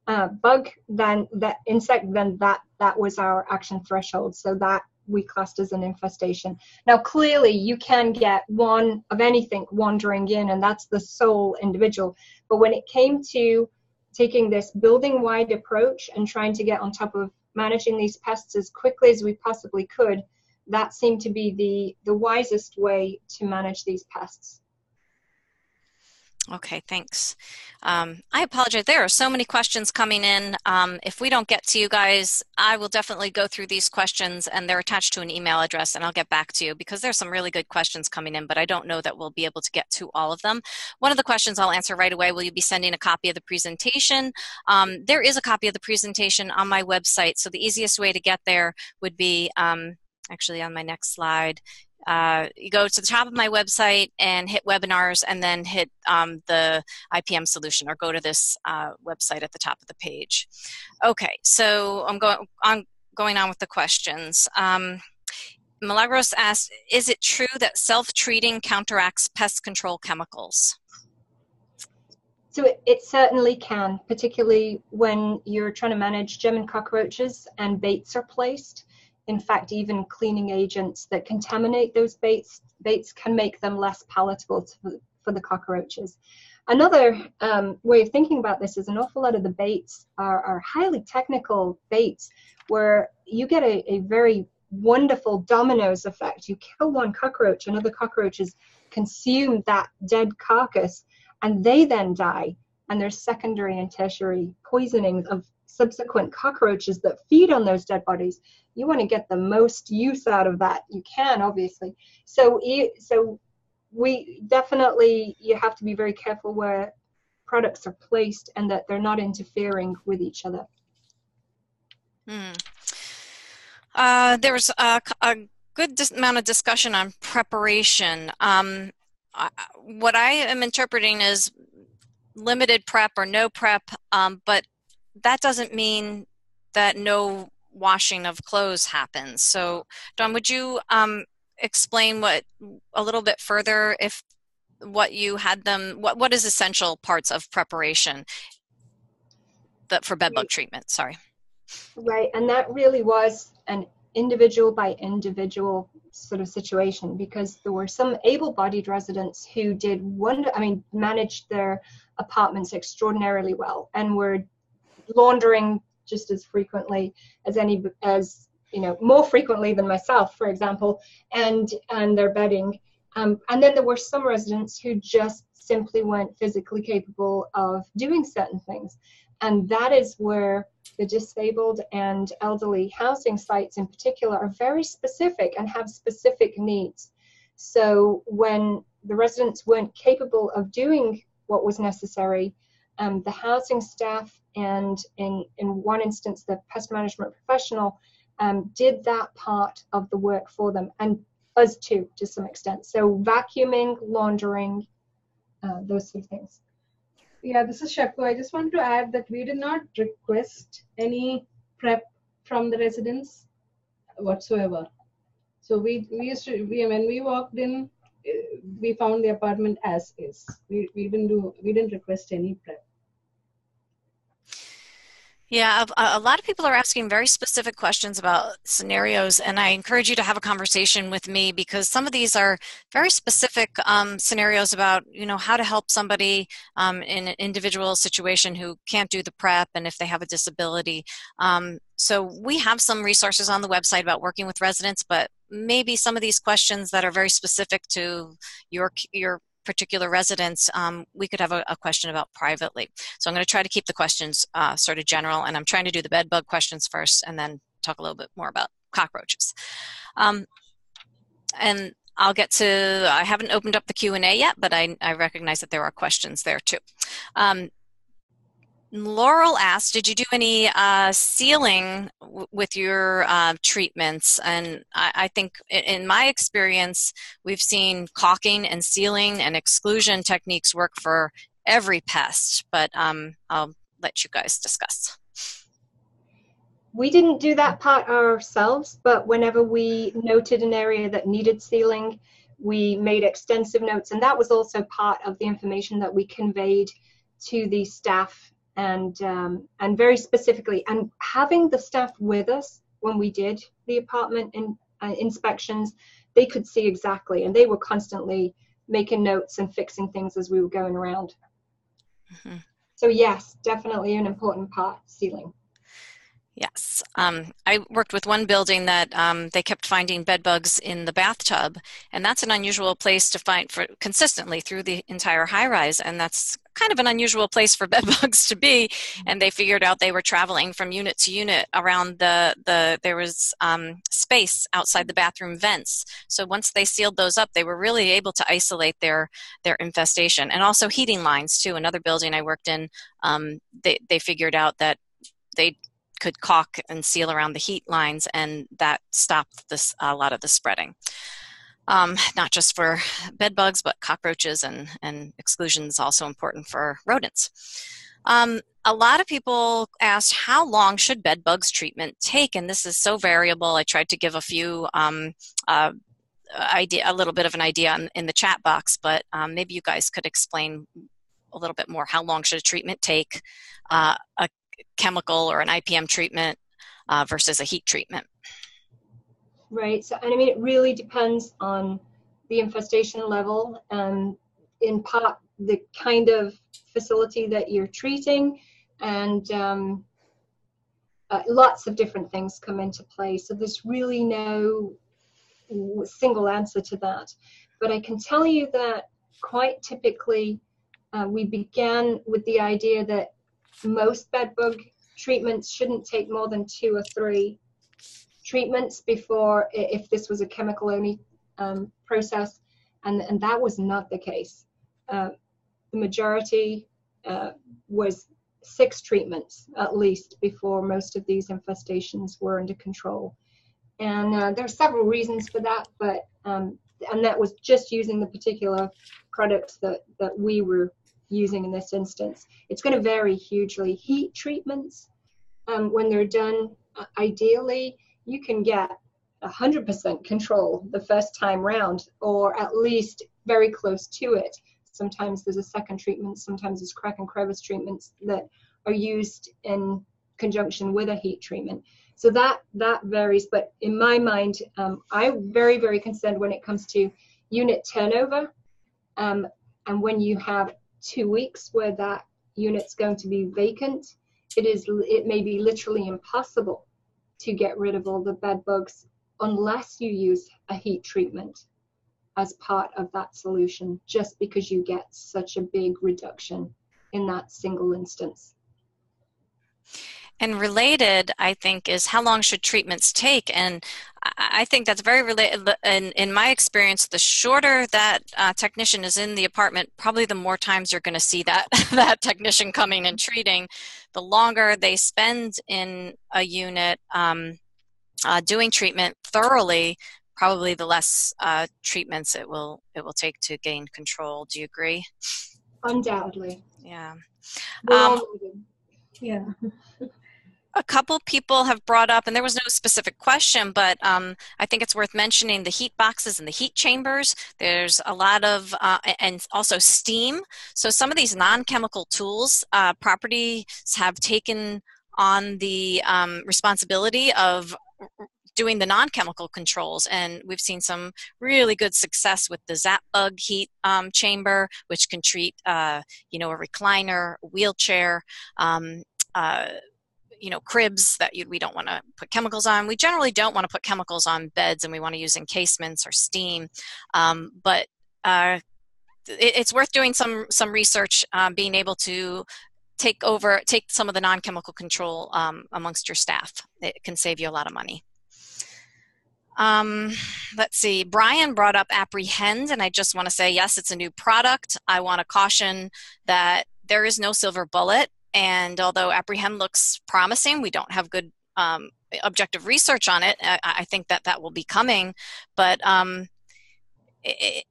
bug, then that insect, then that was our action threshold. So that we classed as an infestation. Now, clearly, you can get 1 of anything wandering in, and that's the sole individual. But when it came to taking this building-wide approach and trying to get on top of managing these pests as quickly as we possibly could, that seemed to be the wisest way to manage these pests. Okay, thanks. I apologize. There are so many questions coming in. If we don't get to you guys, I will definitely go through these questions, and they're attached to an email address, and I'll get back to you because there's some really good questions coming in, but I don't know that we'll be able to get to all of them. One of the questions I'll answer right away: will you be sending a copy of the presentation? There is a copy of the presentation on my website, so the easiest way to get there would be actually on my next slide. You go to the top of my website and hit webinars, and then hit the IPM solution, or go to this website at the top of the page. Okay, so I'm going on with the questions. Milagros asked, is it true that self-treating counteracts pest control chemicals? So it certainly can, particularly when you're trying to manage German cockroaches and baits are placed. In fact, even cleaning agents that contaminate those baits can make them less palatable for the cockroaches. Another way of thinking about this is an awful lot of the baits are highly technical baits where you get a very wonderful dominoes effect. You kill one cockroach, and other cockroaches consume that dead carcass, and they then die. And there's secondary and tertiary poisoning of subsequent cockroaches that feed on those dead bodies. You want to get the most use out of that you can, obviously. So we definitely, you have to be very careful where products are placed and that they're not interfering with each other. There was a good amount of discussion on preparation. What I am interpreting is limited prep or no prep, but that doesn't mean that no washing of clothes happens. So, Dawn, would you explain a little bit further if what you had them, what is essential parts of preparation for bedbug treatment? Sorry. Right, and that really was an individual by individual sort of situation, because there were some able-bodied residents who did managed their apartments extraordinarily well and were laundering just as frequently as more frequently than myself, for example, and their bedding. And then there were some residents who just simply weren't physically capable of doing certain things. And that is where the disabled and elderly housing sites in particular are very specific and have specific needs. So when the residents weren't capable of doing what was necessary, the housing staff and in one instance the pest management professional did that part of the work for them, and us too to some extent. So vacuuming, laundering, those sort of things. Yeah, this is Shakku. I just want to add that we did not request any prep from the residents whatsoever. So when we walked in, we found the apartment as is. We didn't request any prep. Yeah, a lot of people are asking very specific questions about scenarios, and I encourage you to have a conversation with me because some of these are very specific scenarios about, how to help somebody in an individual situation who can't do the prep and if they have a disability. So we have some resources on the website about working with residents, but maybe some of these questions that are very specific to your particular residents, we could have a question about privately. So I'm going to try to keep the questions sort of general, and I'm trying to do the bed bug questions first and then talk a little bit more about cockroaches. And I'll get to, I haven't opened up the Q&A yet, but I recognize that there are questions there too. Laurel asked, did you do any sealing with your treatments? And I think in my experience, we've seen caulking and sealing and exclusion techniques work for every pest, but I'll let you guys discuss. We didn't do that part ourselves, but whenever we noted an area that needed sealing, we made extensive notes, and that was also part of the information that we conveyed to the staff. And very specifically, and having the staff with us when we did the apartment inspections, they could see exactly, and they were constantly making notes and fixing things as we were going around. Mm-hmm. So yes, definitely an important part, sealing. Yes. I worked with one building that they kept finding bed bugs in the bathtub, and that's an unusual place to find for consistently through the entire high rise, and that's kind of an unusual place for bed bugs to be. And they figured out they were traveling from unit to unit around there was space outside the bathroom vents. So once they sealed those up, they were really able to isolate their infestation, and also heating lines too. Another building I worked in, they figured out that they could caulk and seal around the heat lines, and that stopped a lot of the spreading. Not just for bed bugs, but cockroaches, and exclusion is also important for rodents. A lot of people asked, how long should bed bugs treatment take? And this is so variable. I tried to give a few a little bit of an idea in the chat box, but maybe you guys could explain a little bit more. How long should a treatment take? A chemical or an IPM treatment versus a heat treatment? Right. So, and I mean, it really depends on the infestation level, in part the kind of facility that you're treating, and lots of different things come into play. So there's really no single answer to that. But I can tell you that quite typically we began with the idea that most bedbug treatments shouldn't take more than 2 or 3 treatments before, if this was a chemical only process, and that was not the case. The majority was 6 treatments at least before most of these infestations were under control. And there are several reasons for that, but and that was just using the particular products that we were using in this instance. It's going to vary hugely. Heat treatments, when they're done, ideally, you can get 100% control the first time round, or at least very close to it. Sometimes there's a second treatment, sometimes there's crack and crevice treatments that are used in conjunction with a heat treatment. So that varies, but in my mind, I'm very, very concerned when it comes to unit turnover, and when you have 2 weeks where that unit's going to be vacant, it may be literally impossible to get rid of all the bed bugs unless you use a heat treatment as part of that solution, just because you get such a big reduction in that single instance. And related, I think, is how long should treatments take? And I think that's very related. In my experience, the shorter that technician is in the apartment, probably the more times you're going to see that that technician coming and treating. The longer they spend in a unit doing treatment thoroughly, probably the less treatments it will take to gain control. Do you agree? Undoubtedly. Yeah. Yeah. A couple people have brought up, and there was no specific question, but I think it's worth mentioning the heat boxes and the heat chambers. There's a lot of, and also steam. So some of these non-chemical tools, properties have taken on the responsibility of doing the non-chemical controls, and we've seen some really good success with the Zap Bug heat chamber, which can treat, a recliner, a wheelchair, cribs that we don't want to put chemicals on. We generally don't want to put chemicals on beds, and we want to use encasements or steam. But it's worth doing some research, being able to take some of the non-chemical control amongst your staff. It can save you a lot of money. Let's see. Brian brought up Apprehend, and I just want to say, yes, it's a new product. I want to caution that there is no silver bullet. And although Apprehend looks promising, we don't have good objective research on it. I think that will be coming. But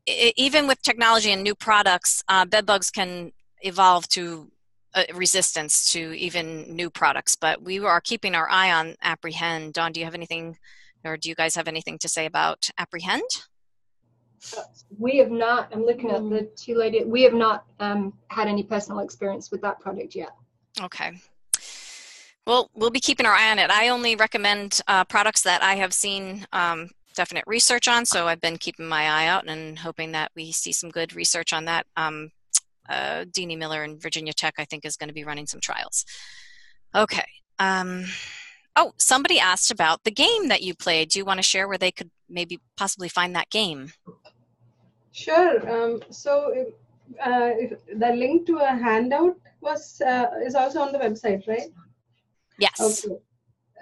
even with technology and new products, bed bugs can evolve to resistance to even new products. But we are keeping our eye on Apprehend. Dawn, do you have anything, or do you guys have anything to say about Apprehend? We have not. I'm looking at the two ladies. We have not had any personal experience with that product yet. Okay. Well, we'll be keeping our eye on it. I only recommend products that I have seen definite research on, so I've been keeping my eye out and hoping that we see some good research on that. Deanie Miller and Virginia Tech, I think, is going to be running some trials. Okay. Oh, somebody asked about the game that you played. Do you want to share where they could maybe possibly find that game? Sure. The link to a handout is also on the website, right? Yes. Okay.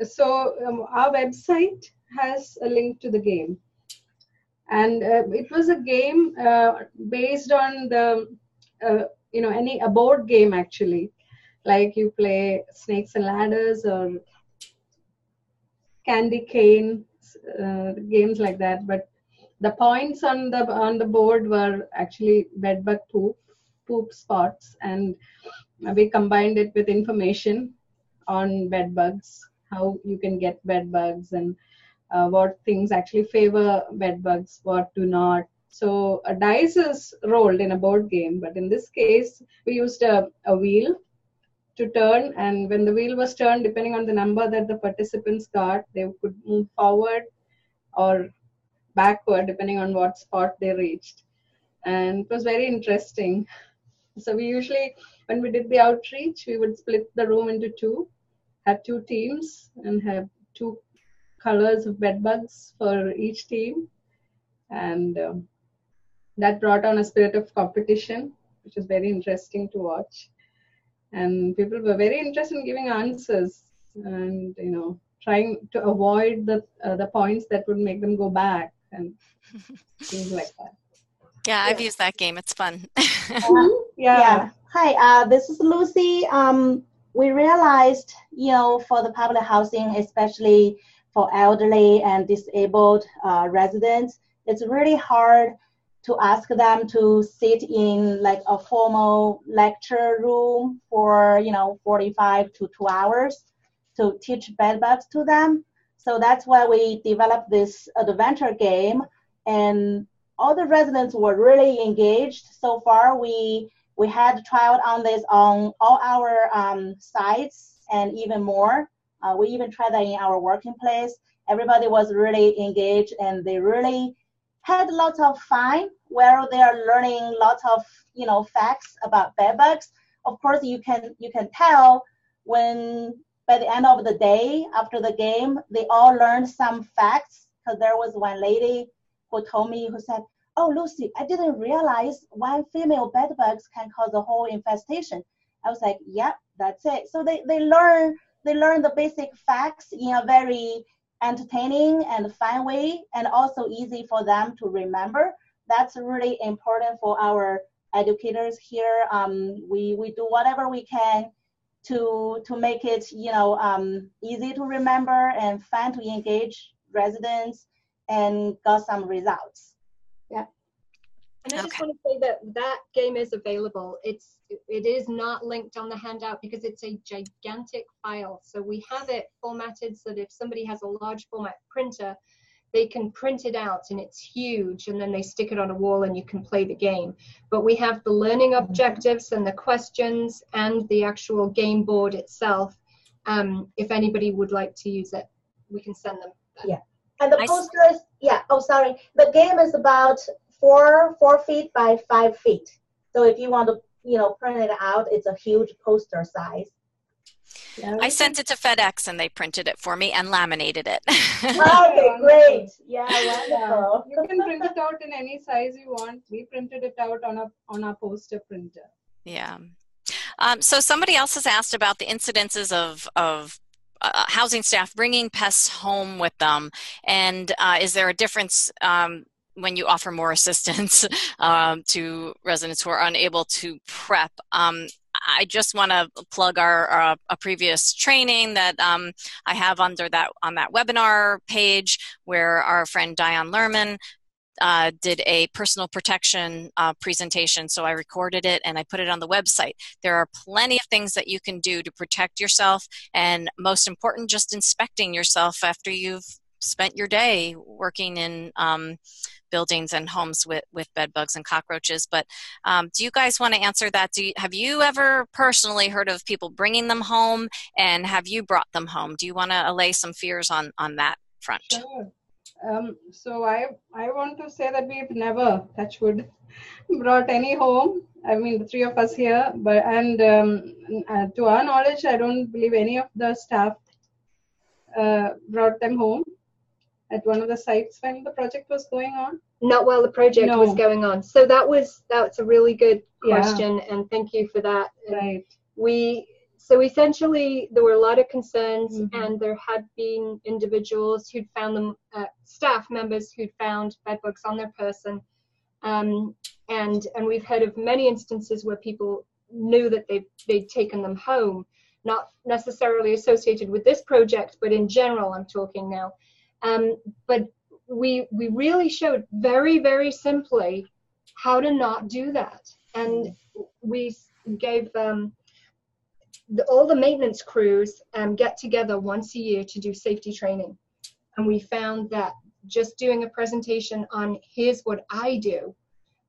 So our website has a link to the game, and it was a game based on the a board game actually, like you play snakes and ladders or candy cane, games like that. But the points on the board were actually bedbug poop spots, and we combined it with information on bedbugs, how you can get bedbugs, and what things actually favor bedbugs, what do not. So a dice is rolled in a board game, but in this case, we used a wheel to turn, and when the wheel was turned, depending on the number that the participants got, they could move forward or backward, depending on what spot they reached. And it was very interesting. So we usually, when we did the outreach, we would split the room into two, have two teams, and have two colors of bedbugs for each team. And that brought on a spirit of competition, which was very interesting to watch. And people were very interested in giving answers and, trying to avoid the points that would make them go back and things like that. Yeah, I've used that game. It's fun. Yeah. Hi, this is Lucy. We realized, for the public housing, especially for elderly and disabled residents, it's really hard to ask them to sit in like a formal lecture room for 45 to 2 hours to teach bedbugs to them. So that's why we developed this adventure game, and all the residents were really engaged. So far, we had trial on this on all our sites and even more. We even tried that in our working place. Everybody was really engaged, and they really had lots of fun where they are learning lots of facts about bedbugs. Of course, you can tell when by the end of the day after the game they all learned some facts, because there was one lady who told me, who said, "Oh, Lucy, I didn't realize one female bedbugs can cause a whole infestation." I was like, "Yep, that's it." So they learn the basic facts in a very entertaining and fun way, and also easy for them to remember. That's really important for our educators here. We do whatever we can to make it easy to remember and fun to engage residents, and got some results. Yeah. And I just want to say that game is available. It is not linked on the handout because it's a gigantic file. So we have it formatted so that if somebody has a large format printer, they can print it out and it's huge, and then they stick it on a wall and you can play the game. But we have the learning objectives and the questions and the actual game board itself. If anybody would like to use it, we can send them. Yeah. And the posters, the game is about 4 feet by 5 feet. So if you want to, print it out, it's a huge poster size. Yeah. I sent it to FedEx and they printed it for me and laminated it. Okay, great. Yeah, wonderful. You can print it out in any size you want. We printed it out on a poster printer. Yeah. So somebody else has asked about the incidences of housing staff bringing pests home with them, and is there a difference when you offer more assistance to residents who are unable to prep? I just want to plug a previous training that I have on that webinar page, where our friend Diane Lerman did a personal protection presentation. So I recorded it and I put it on the website. There are plenty of things that you can do to protect yourself, and most important, just inspecting yourself after you've spent your day working in buildings and homes with bed bugs and cockroaches. But do you guys want to answer that? Have you ever personally heard of people bringing them home, and have you brought them home? Do you want to allay some fears on that front? Sure. So I want to say that we've never, touch wood, brought any home. I mean, the three of us here, but to our knowledge, I don't believe any of the staff brought them home at one of the sites when the project was going on? Not while the project was going on. So that's a really good question, and thank you for that. Right. So essentially there were a lot of concerns, and there had been individuals who'd found them, staff members who'd found bedbugs on their person, and we've heard of many instances where people knew that they'd taken them home, not necessarily associated with this project, but in general I'm talking now. But we really showed very, very simply how to not do that. And we gave all the maintenance crews get together once a year to do safety training. And we found that just doing a presentation on here's what I do,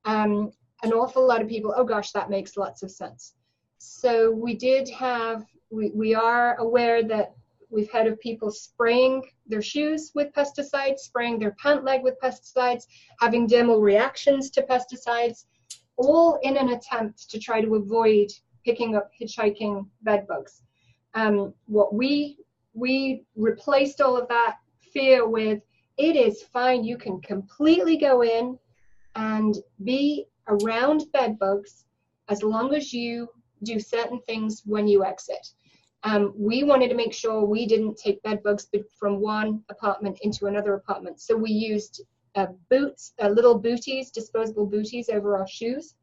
an awful lot of people, oh gosh, that makes lots of sense. So we did have, we are aware that we've heard of people spraying their shoes with pesticides, spraying their pant leg with pesticides, having dermal reactions to pesticides, all in an attempt to try to avoid picking up hitchhiking bedbugs. What we replaced all of that fear with, it is fine, you can completely go in and be around bedbugs as long as you do certain things when you exit. We wanted to make sure we didn't take bedbugs from one apartment into another apartment. So we used boots, little booties, disposable booties over our shoes.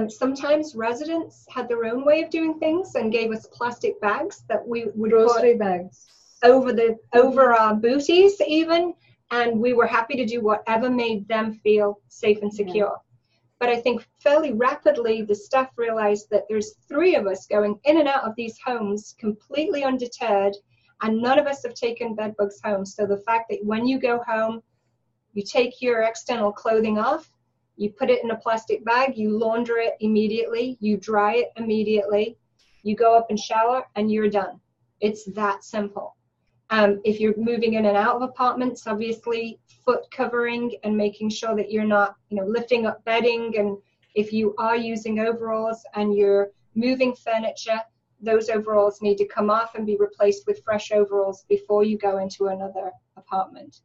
Sometimes residents had their own way of doing things and gave us plastic bags that we would grocery bags over our booties even, and we were happy to do whatever made them feel safe and secure. But I think fairly rapidly the staff realized that there's 3 of us going in and out of these homes completely undeterred, and none of us have taken bedbugs home. So the fact that when you go home, you take your external clothing off, you put it in a plastic bag, you launder it immediately, you dry it immediately, you go up and shower, and you're done. It's that simple. If you're moving in and out of apartments, obviously foot covering and making sure that you're not, lifting up bedding. And if you are using overalls and you're moving furniture, those overalls need to come off and be replaced with fresh overalls before you go into another apartment.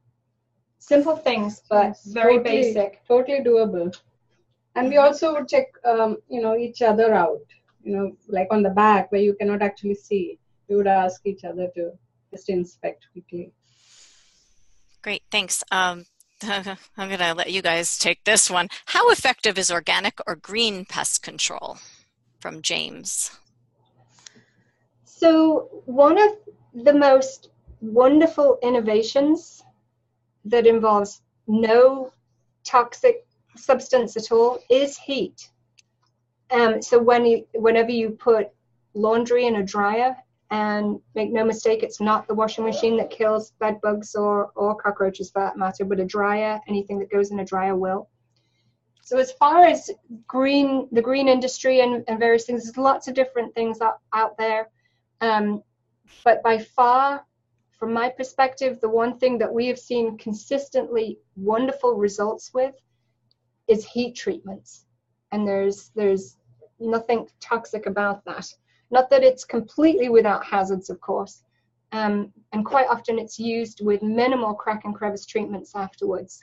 Simple things, but very basic. Totally doable. And we also would check, each other out, like on the back where you cannot actually see. We would ask each other to just inspect quickly. Great, thanks. I'm going to let you guys take this one. How effective is organic or green pest control? From James. So one of the most wonderful innovations that involves no toxic substance at all is heat. So whenever you put laundry in a dryer, and make no mistake, it's not the washing machine that kills bed bugs or cockroaches for that matter, but a dryer, anything that goes in a dryer will. So as far as the green industry and various things, there's lots of different things out there. But by far, from my perspective, the one thing that we have seen consistently wonderful results with is heat treatments. And there's nothing toxic about that. Not that it's completely without hazards, of course, and quite often it's used with minimal crack and crevice treatments afterwards.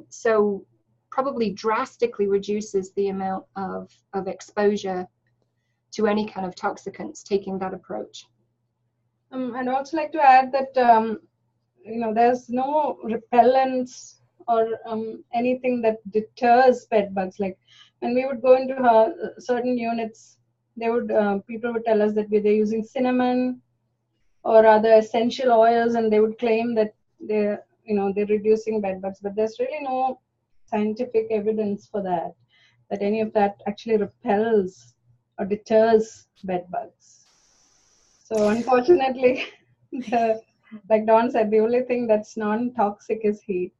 So probably drastically reduces the amount of exposure to any kind of toxicants taking that approach. I'd also like to add that, there's no repellents or anything that deters bed bugs. Like when we would go into certain units, people would tell us that they're using cinnamon or other essential oils, and they would claim that they're reducing bed bugs, but there's really no scientific evidence for that any of that actually repels or deters bed bugs. So unfortunately, like Dawn said, the only thing that's non-toxic is heat.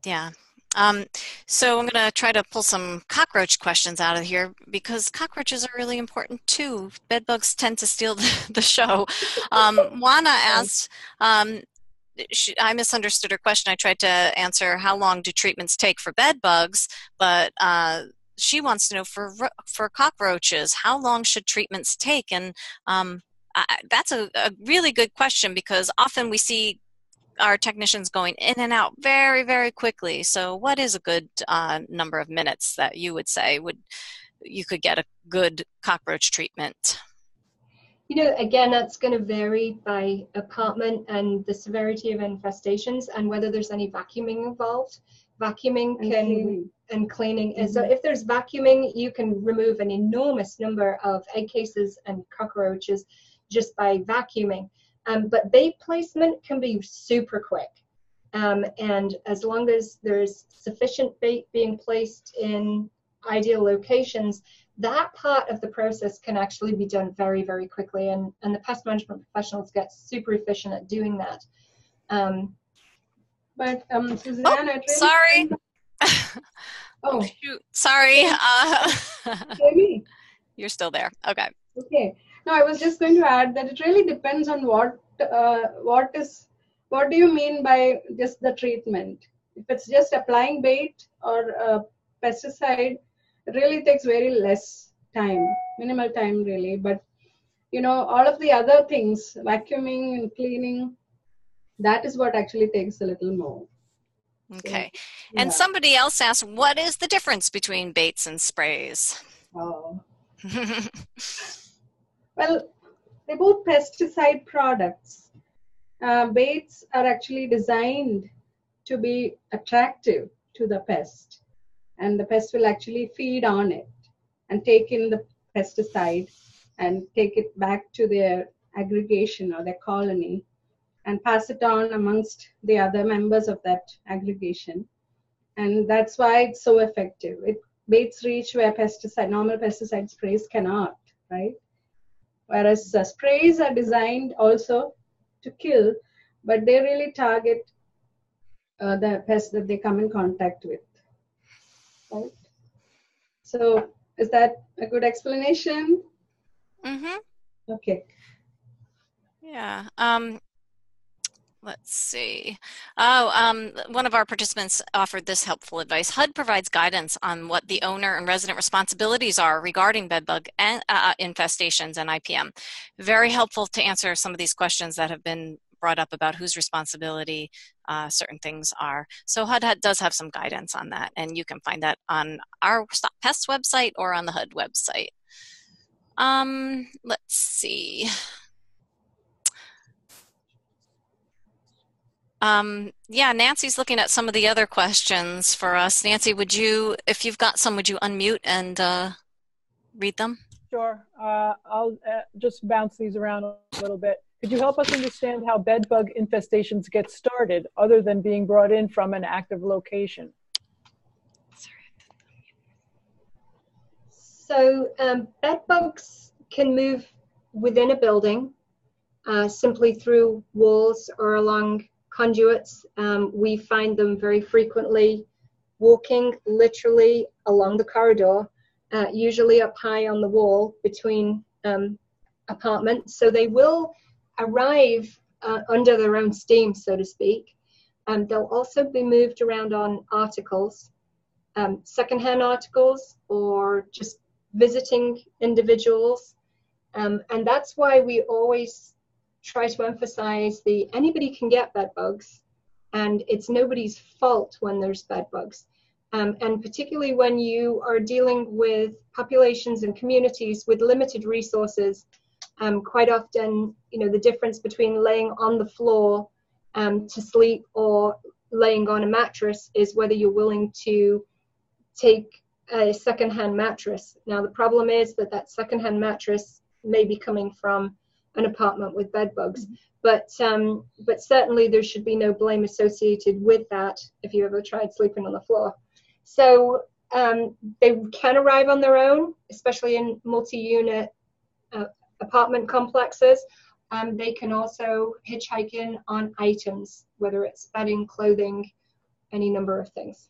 Yeah. So I'm going to try to pull some cockroach questions out of here because cockroaches are really important too. Bedbugs tend to steal the show. Juana asked, I misunderstood her question. I tried to answer how long do treatments take for bedbugs, but she wants to know for cockroaches, how long should treatments take? And That's a really good question, because often we see our technicians going in and out very, very quickly. So what is a good number of minutes that you would say you could get a good cockroach treatment? Again, that's going to vary by apartment and the severity of infestations and whether there's any vacuuming involved. Vacuuming and cleaning. And so if there's vacuuming, you can remove an enormous number of egg cases and cockroaches just by vacuuming. But bait placement can be super quick. And as long as there's sufficient bait being placed in ideal locations, that part of the process can actually be done very, very quickly. And the pest management professionals get super efficient at doing that. Suzanne, sorry. Oh, shoot. Sorry. Jamie. You're still there. Okay. Okay. No, I was just going to add that it really depends on what do you mean by just the treatment. If it's just applying bait or pesticide, it really takes very less time, minimal time really. But all of the other things, vacuuming and cleaning, that is what actually takes a little more. Okay. So, and somebody else asked, what is the difference between baits and sprays? Oh. Well, they're both pesticide products. Baits are actually designed to be attractive to the pest, and the pest will actually feed on it and take in the pesticide and take it back to their aggregation or their colony and pass it on amongst the other members of that aggregation. And that's why it's so effective. Baits reach where normal pesticide sprays cannot, right? Whereas sprays are designed also to kill, but they really target the pests that they come in contact with, right? So is that a good explanation? Mm-hmm. Okay. Yeah. Let's see. One of our participants offered this helpful advice. HUD provides guidance on what the owner and resident responsibilities are regarding bedbug and infestations and IPM. Very helpful to answer some of these questions that have been brought up about whose responsibility certain things are. So HUD does have some guidance on that, and you can find that on our Stop Pests website or on the HUD website. Let's see. Yeah, Nancy's looking at some of the other questions for us. Nancy, if you've got some, would you unmute and read them? Sure. I'll just bounce these around a little bit. Could you help us understand how bedbug infestations get started other than being brought in from an active location? So bedbugs can move within a building simply through walls or along conduits. We find them very frequently walking literally along the corridor, usually up high on the wall between apartments. So they will arrive under their own steam, so to speak. They'll also be moved around on articles, secondhand articles, or just visiting individuals. And that's why we always try to emphasize anybody can get bed bugs, and it's nobody's fault when there's bed bugs. And particularly when you are dealing with populations and communities with limited resources, quite often, the difference between laying on the floor to sleep or laying on a mattress is whether you're willing to take a secondhand mattress. Now, the problem is that secondhand mattress may be coming from an apartment with bed bugs, but certainly there should be no blame associated with that if you ever tried sleeping on the floor. So they can arrive on their own, especially in multi-unit apartment complexes. They can also hitchhike in on items, whether it's bedding, clothing, any number of things.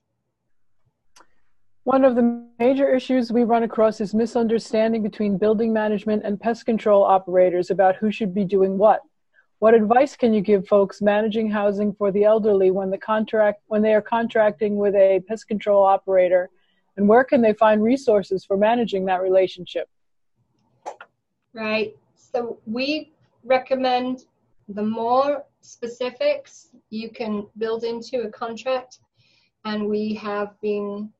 One of the major issues we run across is misunderstanding between building management and pest control operators about who should be doing what. What advice can you give folks managing housing for the elderly when they are contracting with a pest control operator, and where can they find resources for managing that relationship? Right. So we recommend the more specifics you can build into a contract, and we have been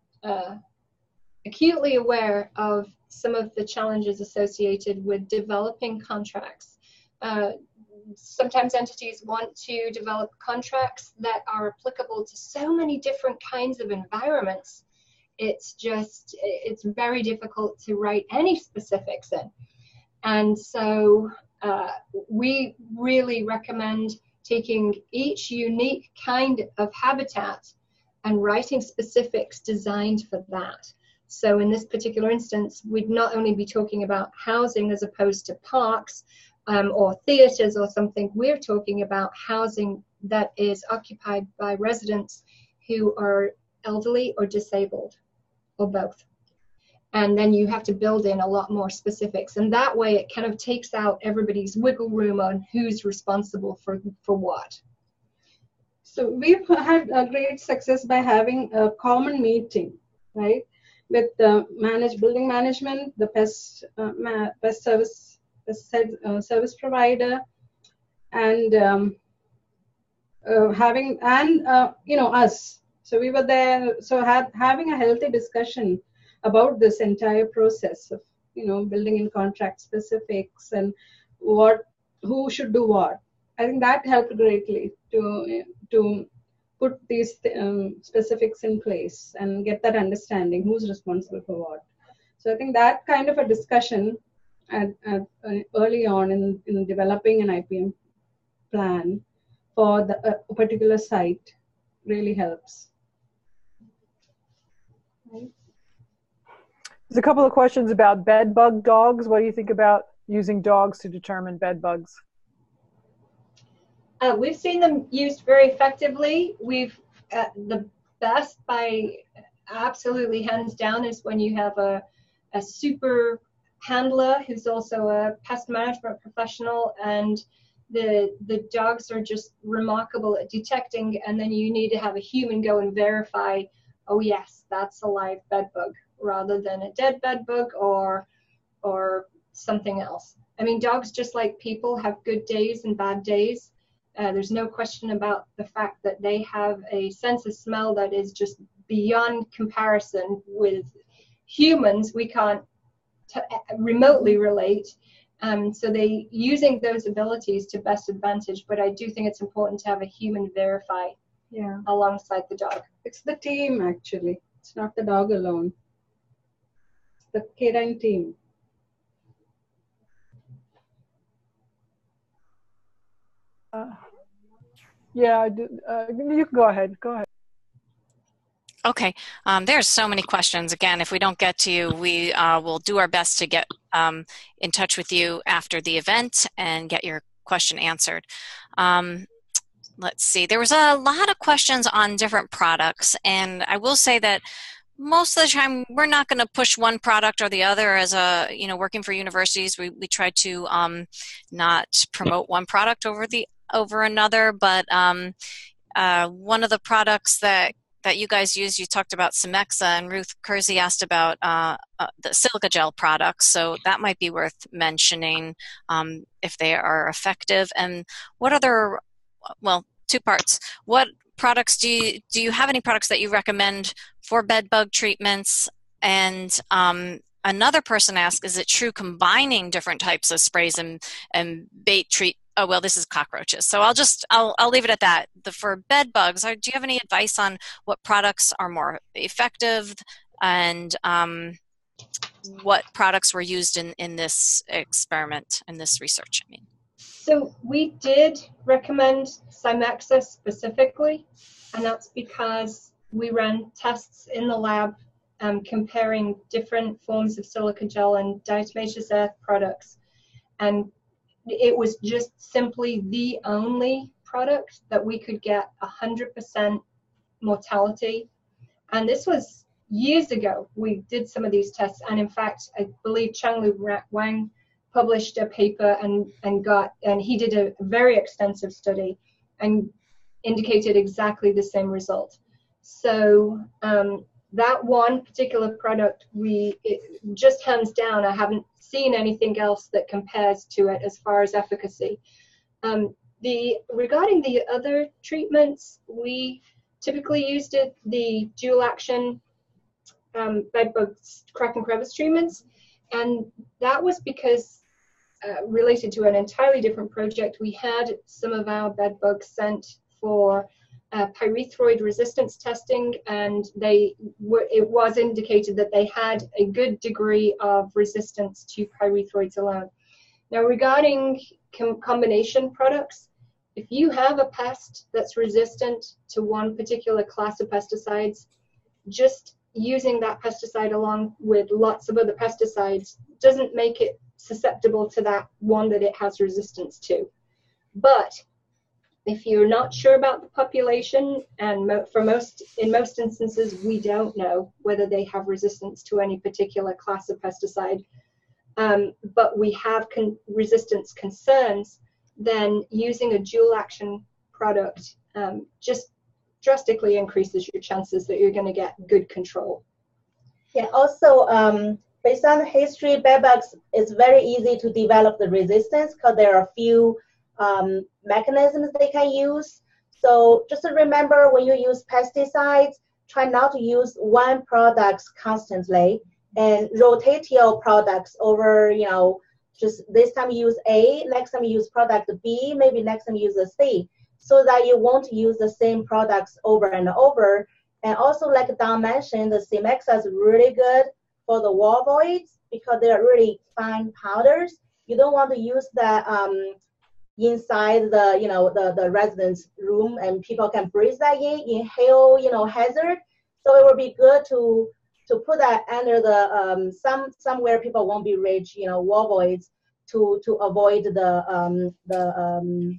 acutely aware of some of the challenges associated with developing contracts. Sometimes entities want to develop contracts that are applicable to so many different kinds of environments. It's very difficult to write any specifics in. And so we really recommend taking each unique kind of habitat and writing specifics designed for that. So in this particular instance, we'd not only be talking about housing as opposed to parks or theaters or something. We're talking about housing that is occupied by residents who are elderly or disabled, or both. And then you have to build in a lot more specifics. And that way it kind of takes out everybody's wiggle room on who's responsible for what. So we've had a great success by having a common meeting, right? With the building management, the pest service provider, and us. So we were there. So having a healthy discussion about this entire process of building in contract specifics and who should do what. I think that helped greatly to put these specifics in place and get that understanding who's responsible for what. So I think that kind of a discussion early on in developing an IPM plan for a particular site really helps. Right? There's a couple of questions about bedbug dogs. What do you think about using dogs to determine bedbugs? We've seen them used very effectively. The best by absolutely hands down is when you have a super handler who's also a pest management professional, and the dogs are just remarkable at detecting, and then you need to have a human go and verify, oh yes, that's a live bedbug, rather than a dead bedbug or something else. I mean, dogs, just like people, have good days and bad days. There's no question about the fact that they have a sense of smell that is just beyond comparison with humans. We can't remotely relate. So they using those abilities to best advantage, but I do think it's important to have a human verify alongside the dog. It's the team, actually. It's not the dog alone. It's the canine team. Yeah, you can go ahead. Go ahead. Okay, there's so many questions. Again, if we don't get to you, we will do our best to get in touch with you after the event and get your question answered. Let's see, there was a lot of questions on different products, and I will say that most of the time we're not going to push one product or the other. As working for universities, we try to not promote one product over another, but one of the products that you guys use, you talked about Cemexa, and Ruth Kersey asked about the silica gel products, so that might be worth mentioning if they are effective. And what other, well, two parts. What products do you have any products that you recommend for bed bug treatments? And another person asked, is it true combining different types of sprays and bait treat? Oh, well, this is cockroaches. So I'll leave it at that. For bed bugs, do you have any advice on what products are more effective, and what products were used in this experiment, in this research? I mean, so we did recommend Cemexa specifically, and that's because we ran tests in the lab comparing different forms of silica gel and diatomaceous earth products, and it was just simply the only product that we could get 100% mortality. And this was years ago. We did some of these tests, and in fact, I believe Changlu Wang published a paper and he did a very extensive study and indicated exactly the same result. So that one particular product, just hands down, I haven't seen anything else that compares to it as far as efficacy. Regarding the other treatments, we typically used the dual action bedbug crack and crevice treatments, and that was because related to an entirely different project. We had some of our bedbugs sent for pyrethroid resistance testing, and it was indicated that they had a good degree of resistance to pyrethroids alone. Now, regarding combination products, if you have a pest that's resistant to one particular class of pesticides, just using that pesticide along with lots of other pesticides doesn't make it susceptible to that one that it has resistance to. But if you're not sure about the population, and in most instances we don't know whether they have resistance to any particular class of pesticide, but we have resistance concerns, then using a dual action product just drastically increases your chances that you're going to get good control. Yeah, also based on the history, bedbugs, it's very easy to develop the resistance because there are a few mechanisms they can use. So just remember, when you use pesticides, try not to use one product constantly and rotate your products over, just this time you use A, next time you use product B, maybe next time you use a C, so that you won't use the same products over and over. And also, like Don mentioned, the Cimexa is really good for the wall voids because they're really fine powders. You don't want to use that inside the residence room, and people can breathe that inhale, hazard. So it would be good to put that under the somewhere people won't be reach, wall voids, to avoid the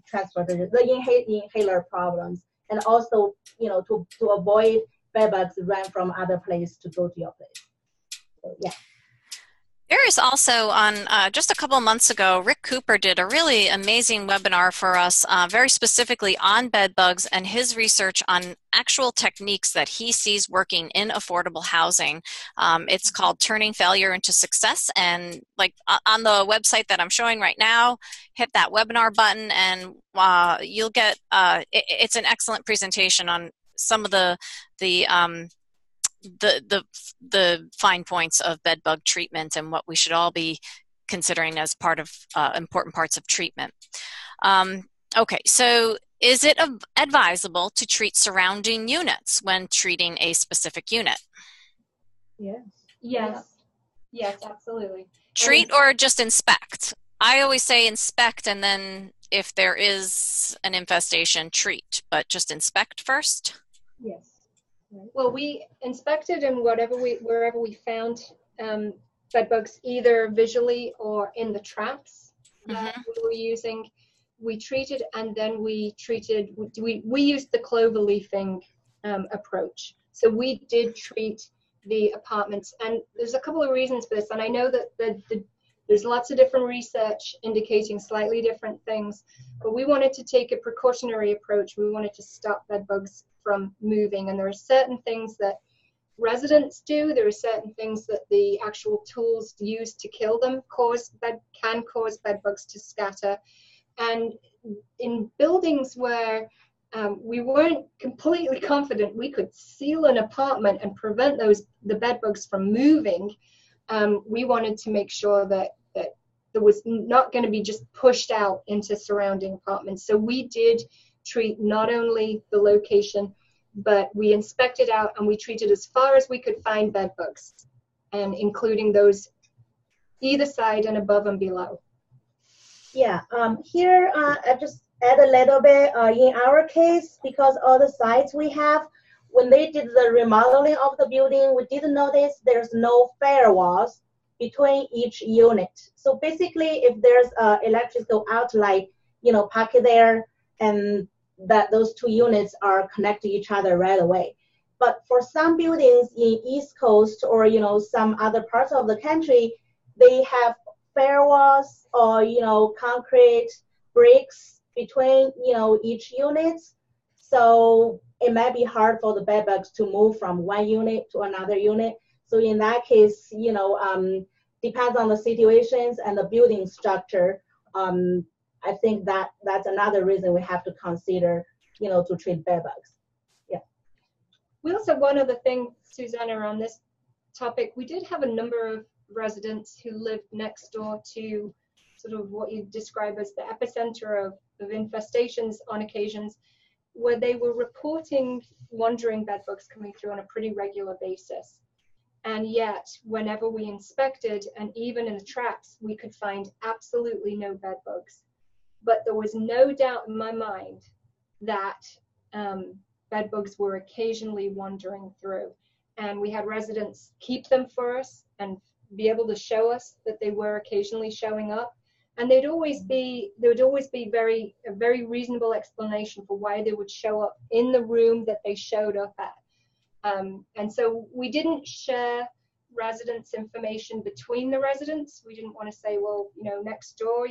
transporter, the inhaler problems, and also to avoid bedbugs run from other place to go to your place. So yeah. There is also just a couple of months ago, Rick Cooper did a really amazing webinar for us, very specifically on bed bugs and his research on actual techniques that he sees working in affordable housing. It's called Turning Failure into Success, and like on the website that I'm showing right now, hit that webinar button and you'll get, it's an excellent presentation on some of the fine points of bed bug treatment and what we should all be considering as part of important parts of treatment. Okay, so is it advisable to treat surrounding units when treating a specific unit? Yes. Yes. Yes, absolutely. Treat or just inspect? I always say inspect, and then if there is an infestation, treat, but just inspect first? Yes. Well, we inspected and wherever we found bed bugs, either visually or in the traps that we were using, we treated, and then we used the clover leafing approach. So we did treat the apartments, and there's a couple of reasons for this, and I know that there's lots of different research indicating slightly different things, but we wanted to take a precautionary approach. We wanted to stop bed bugs from moving, and there are certain things that residents do, there are certain things that the actual tools used to kill them can cause bed bugs to scatter. And in buildings where we weren't completely confident we could seal an apartment and prevent the bed bugs from moving, we wanted to make sure that there was not going to be just pushed out into surrounding apartments. So we did treat not only the location, but we inspected out and we treated as far as we could find bed bugs, and including those either side and above and below. Yeah, here I just add a little bit in our case, because all the sites we have, when they did the remodeling of the building, we didn't notice there's no firewalls between each unit. So basically, if there's electrical outlet, pocket there, and that those two units are connected to each other right away. But for some buildings in East Coast or some other parts of the country, they have firewalls or concrete bricks between each unit. So it might be hard for the bed bugs to move from one unit to another unit. So in that case, depends on the situations and the building structure. I think that's another reason we have to consider, to treat bed bugs. Yeah. We also, one other thing, Susanna, on this topic, we did have a number of residents who lived next door to sort of what you describe as the epicenter of infestations on occasions, where they were reporting wandering bed bugs coming through on a pretty regular basis. And yet, whenever we inspected, and even in the traps, we could find absolutely no bed bugs. But there was no doubt in my mind that bed bugs were occasionally wandering through. And we had residents keep them for us and be able to show us that they were occasionally showing up. And there would always be a very reasonable explanation for why they would show up in the room that they showed up at. And so we didn't share residents' information between the residents. We didn't want to say, well, next door,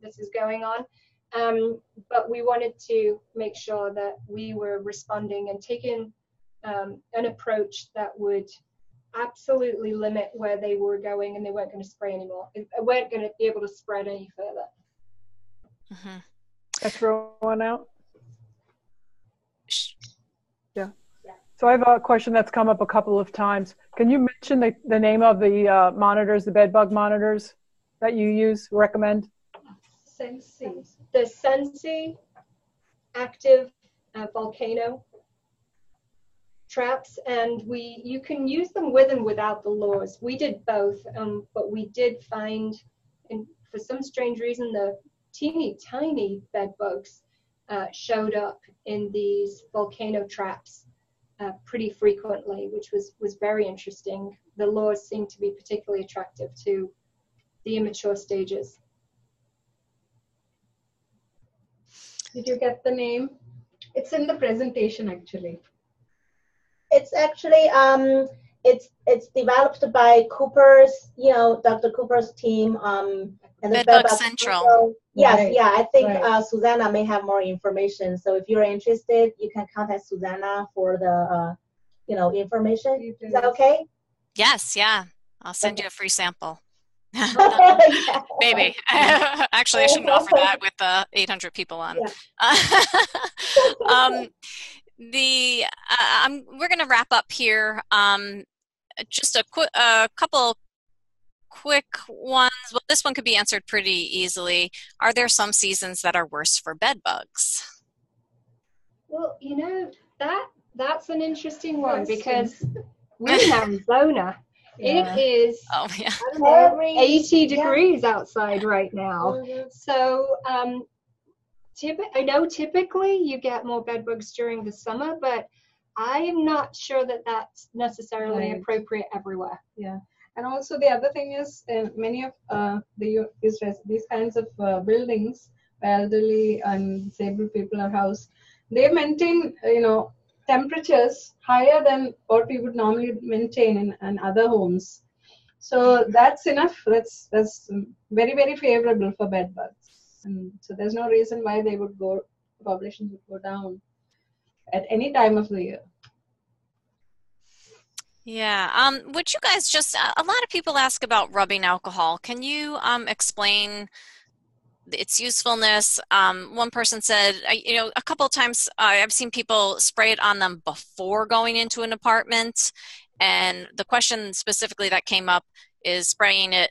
this is going on. But we wanted to make sure that we were responding and taking an approach that would absolutely limit where they were going, and they weren't going to spray anymore. They weren't going to be able to spread any further. Mm-hmm. I throw one out. Yeah. So I have a question that's come up a couple of times. Can you mention the name of the monitors, the bed bug monitors that you recommend? Sensi. The Sensi active volcano traps, and you can use them with and without the lures. We did both, but we did find, and for some strange reason, the teeny tiny bed bugs showed up in these volcano traps pretty frequently, which was very interesting. The lures seemed to be particularly attractive to the immature stages. Did you get the name? It's in the presentation, actually. It's actually it's developed by Cooper's, Dr. Cooper's team, and the Bedbug Central. Yes, right. yeah. I think right. Susanna may have more information. So if you're interested, you can contact Susanna for the information. Is that okay? Yes, yeah. I'll send you a free sample. Yeah. Maybe. Actually, I shouldn't offer that with 800 people on. Yeah. We're going to wrap up here. Just a couple quick ones. Well, this one could be answered pretty easily. Are there some seasons that are worse for bed bugs? Well, that's an interesting one, because we're in Arizona. Yeah. It is yeah. 80 degrees outside right now. Mm-hmm. So I know typically you get more bed bugs during the summer, but I am not sure that that's necessarily appropriate everywhere. Yeah. And also the other thing is, many of these kinds of buildings where elderly and disabled people are housed, they maintain, temperatures higher than what we would normally maintain in other homes. So that's enough. That's very, very favorable for bed bugs. And so there's no reason why populations would go down at any time of the year. Yeah. Would you guys a lot of people ask about rubbing alcohol. Can you explain its usefulness? One person said, a couple of times I've seen people spray it on them before going into an apartment. And the question specifically that came up is spraying it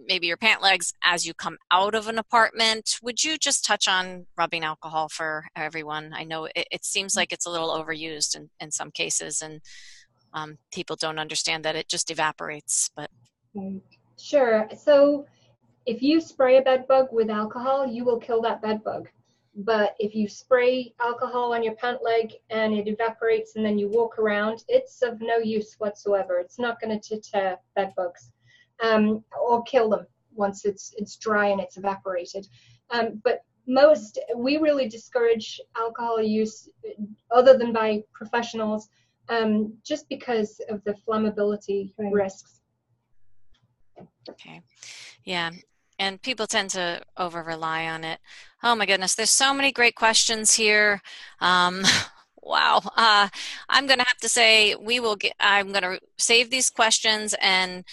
maybe your pant legs as you come out of an apartment. Would you just touch on rubbing alcohol for everyone? I know it seems like it's a little overused in some cases, and people don't understand that it just evaporates. But Sure. So if you spray a bed bug with alcohol, you will kill that bed bug. But if you spray alcohol on your pant leg and it evaporates and then you walk around, it's of no use whatsoever. It's not going to deter bed bugs or kill them once it's dry and it's evaporated. But we really discourage alcohol use other than by professionals, just because of the flammability risks. Okay. Yeah. And people tend to over-rely on it. Oh my goodness, there's so many great questions here. Wow. I'm going to have to say I'm going to save these questions and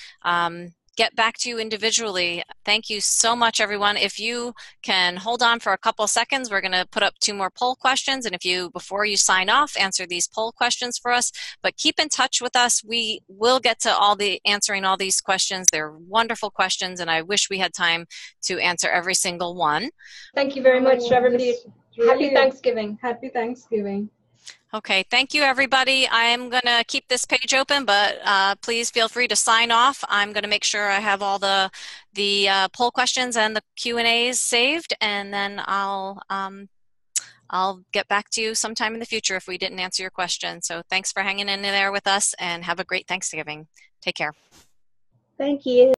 get back to you individually. Thank you so much, everyone. If you can hold on for a couple seconds, we're going to put up 2 more poll questions. And if you, before you sign off, answer these poll questions for us, but keep in touch with us. We will get to answering all these questions. They're wonderful questions, and I wish we had time to answer every single one. Thank you very much, everybody. Happy Thanksgiving. Happy Thanksgiving. Okay, thank you, everybody. I'm going to keep this page open, but please feel free to sign off. I'm going to make sure I have all the poll questions and the Q&As saved, and then I'll get back to you sometime in the future if we didn't answer your question. So thanks for hanging in there with us, and have a great Thanksgiving. Take care. Thank you.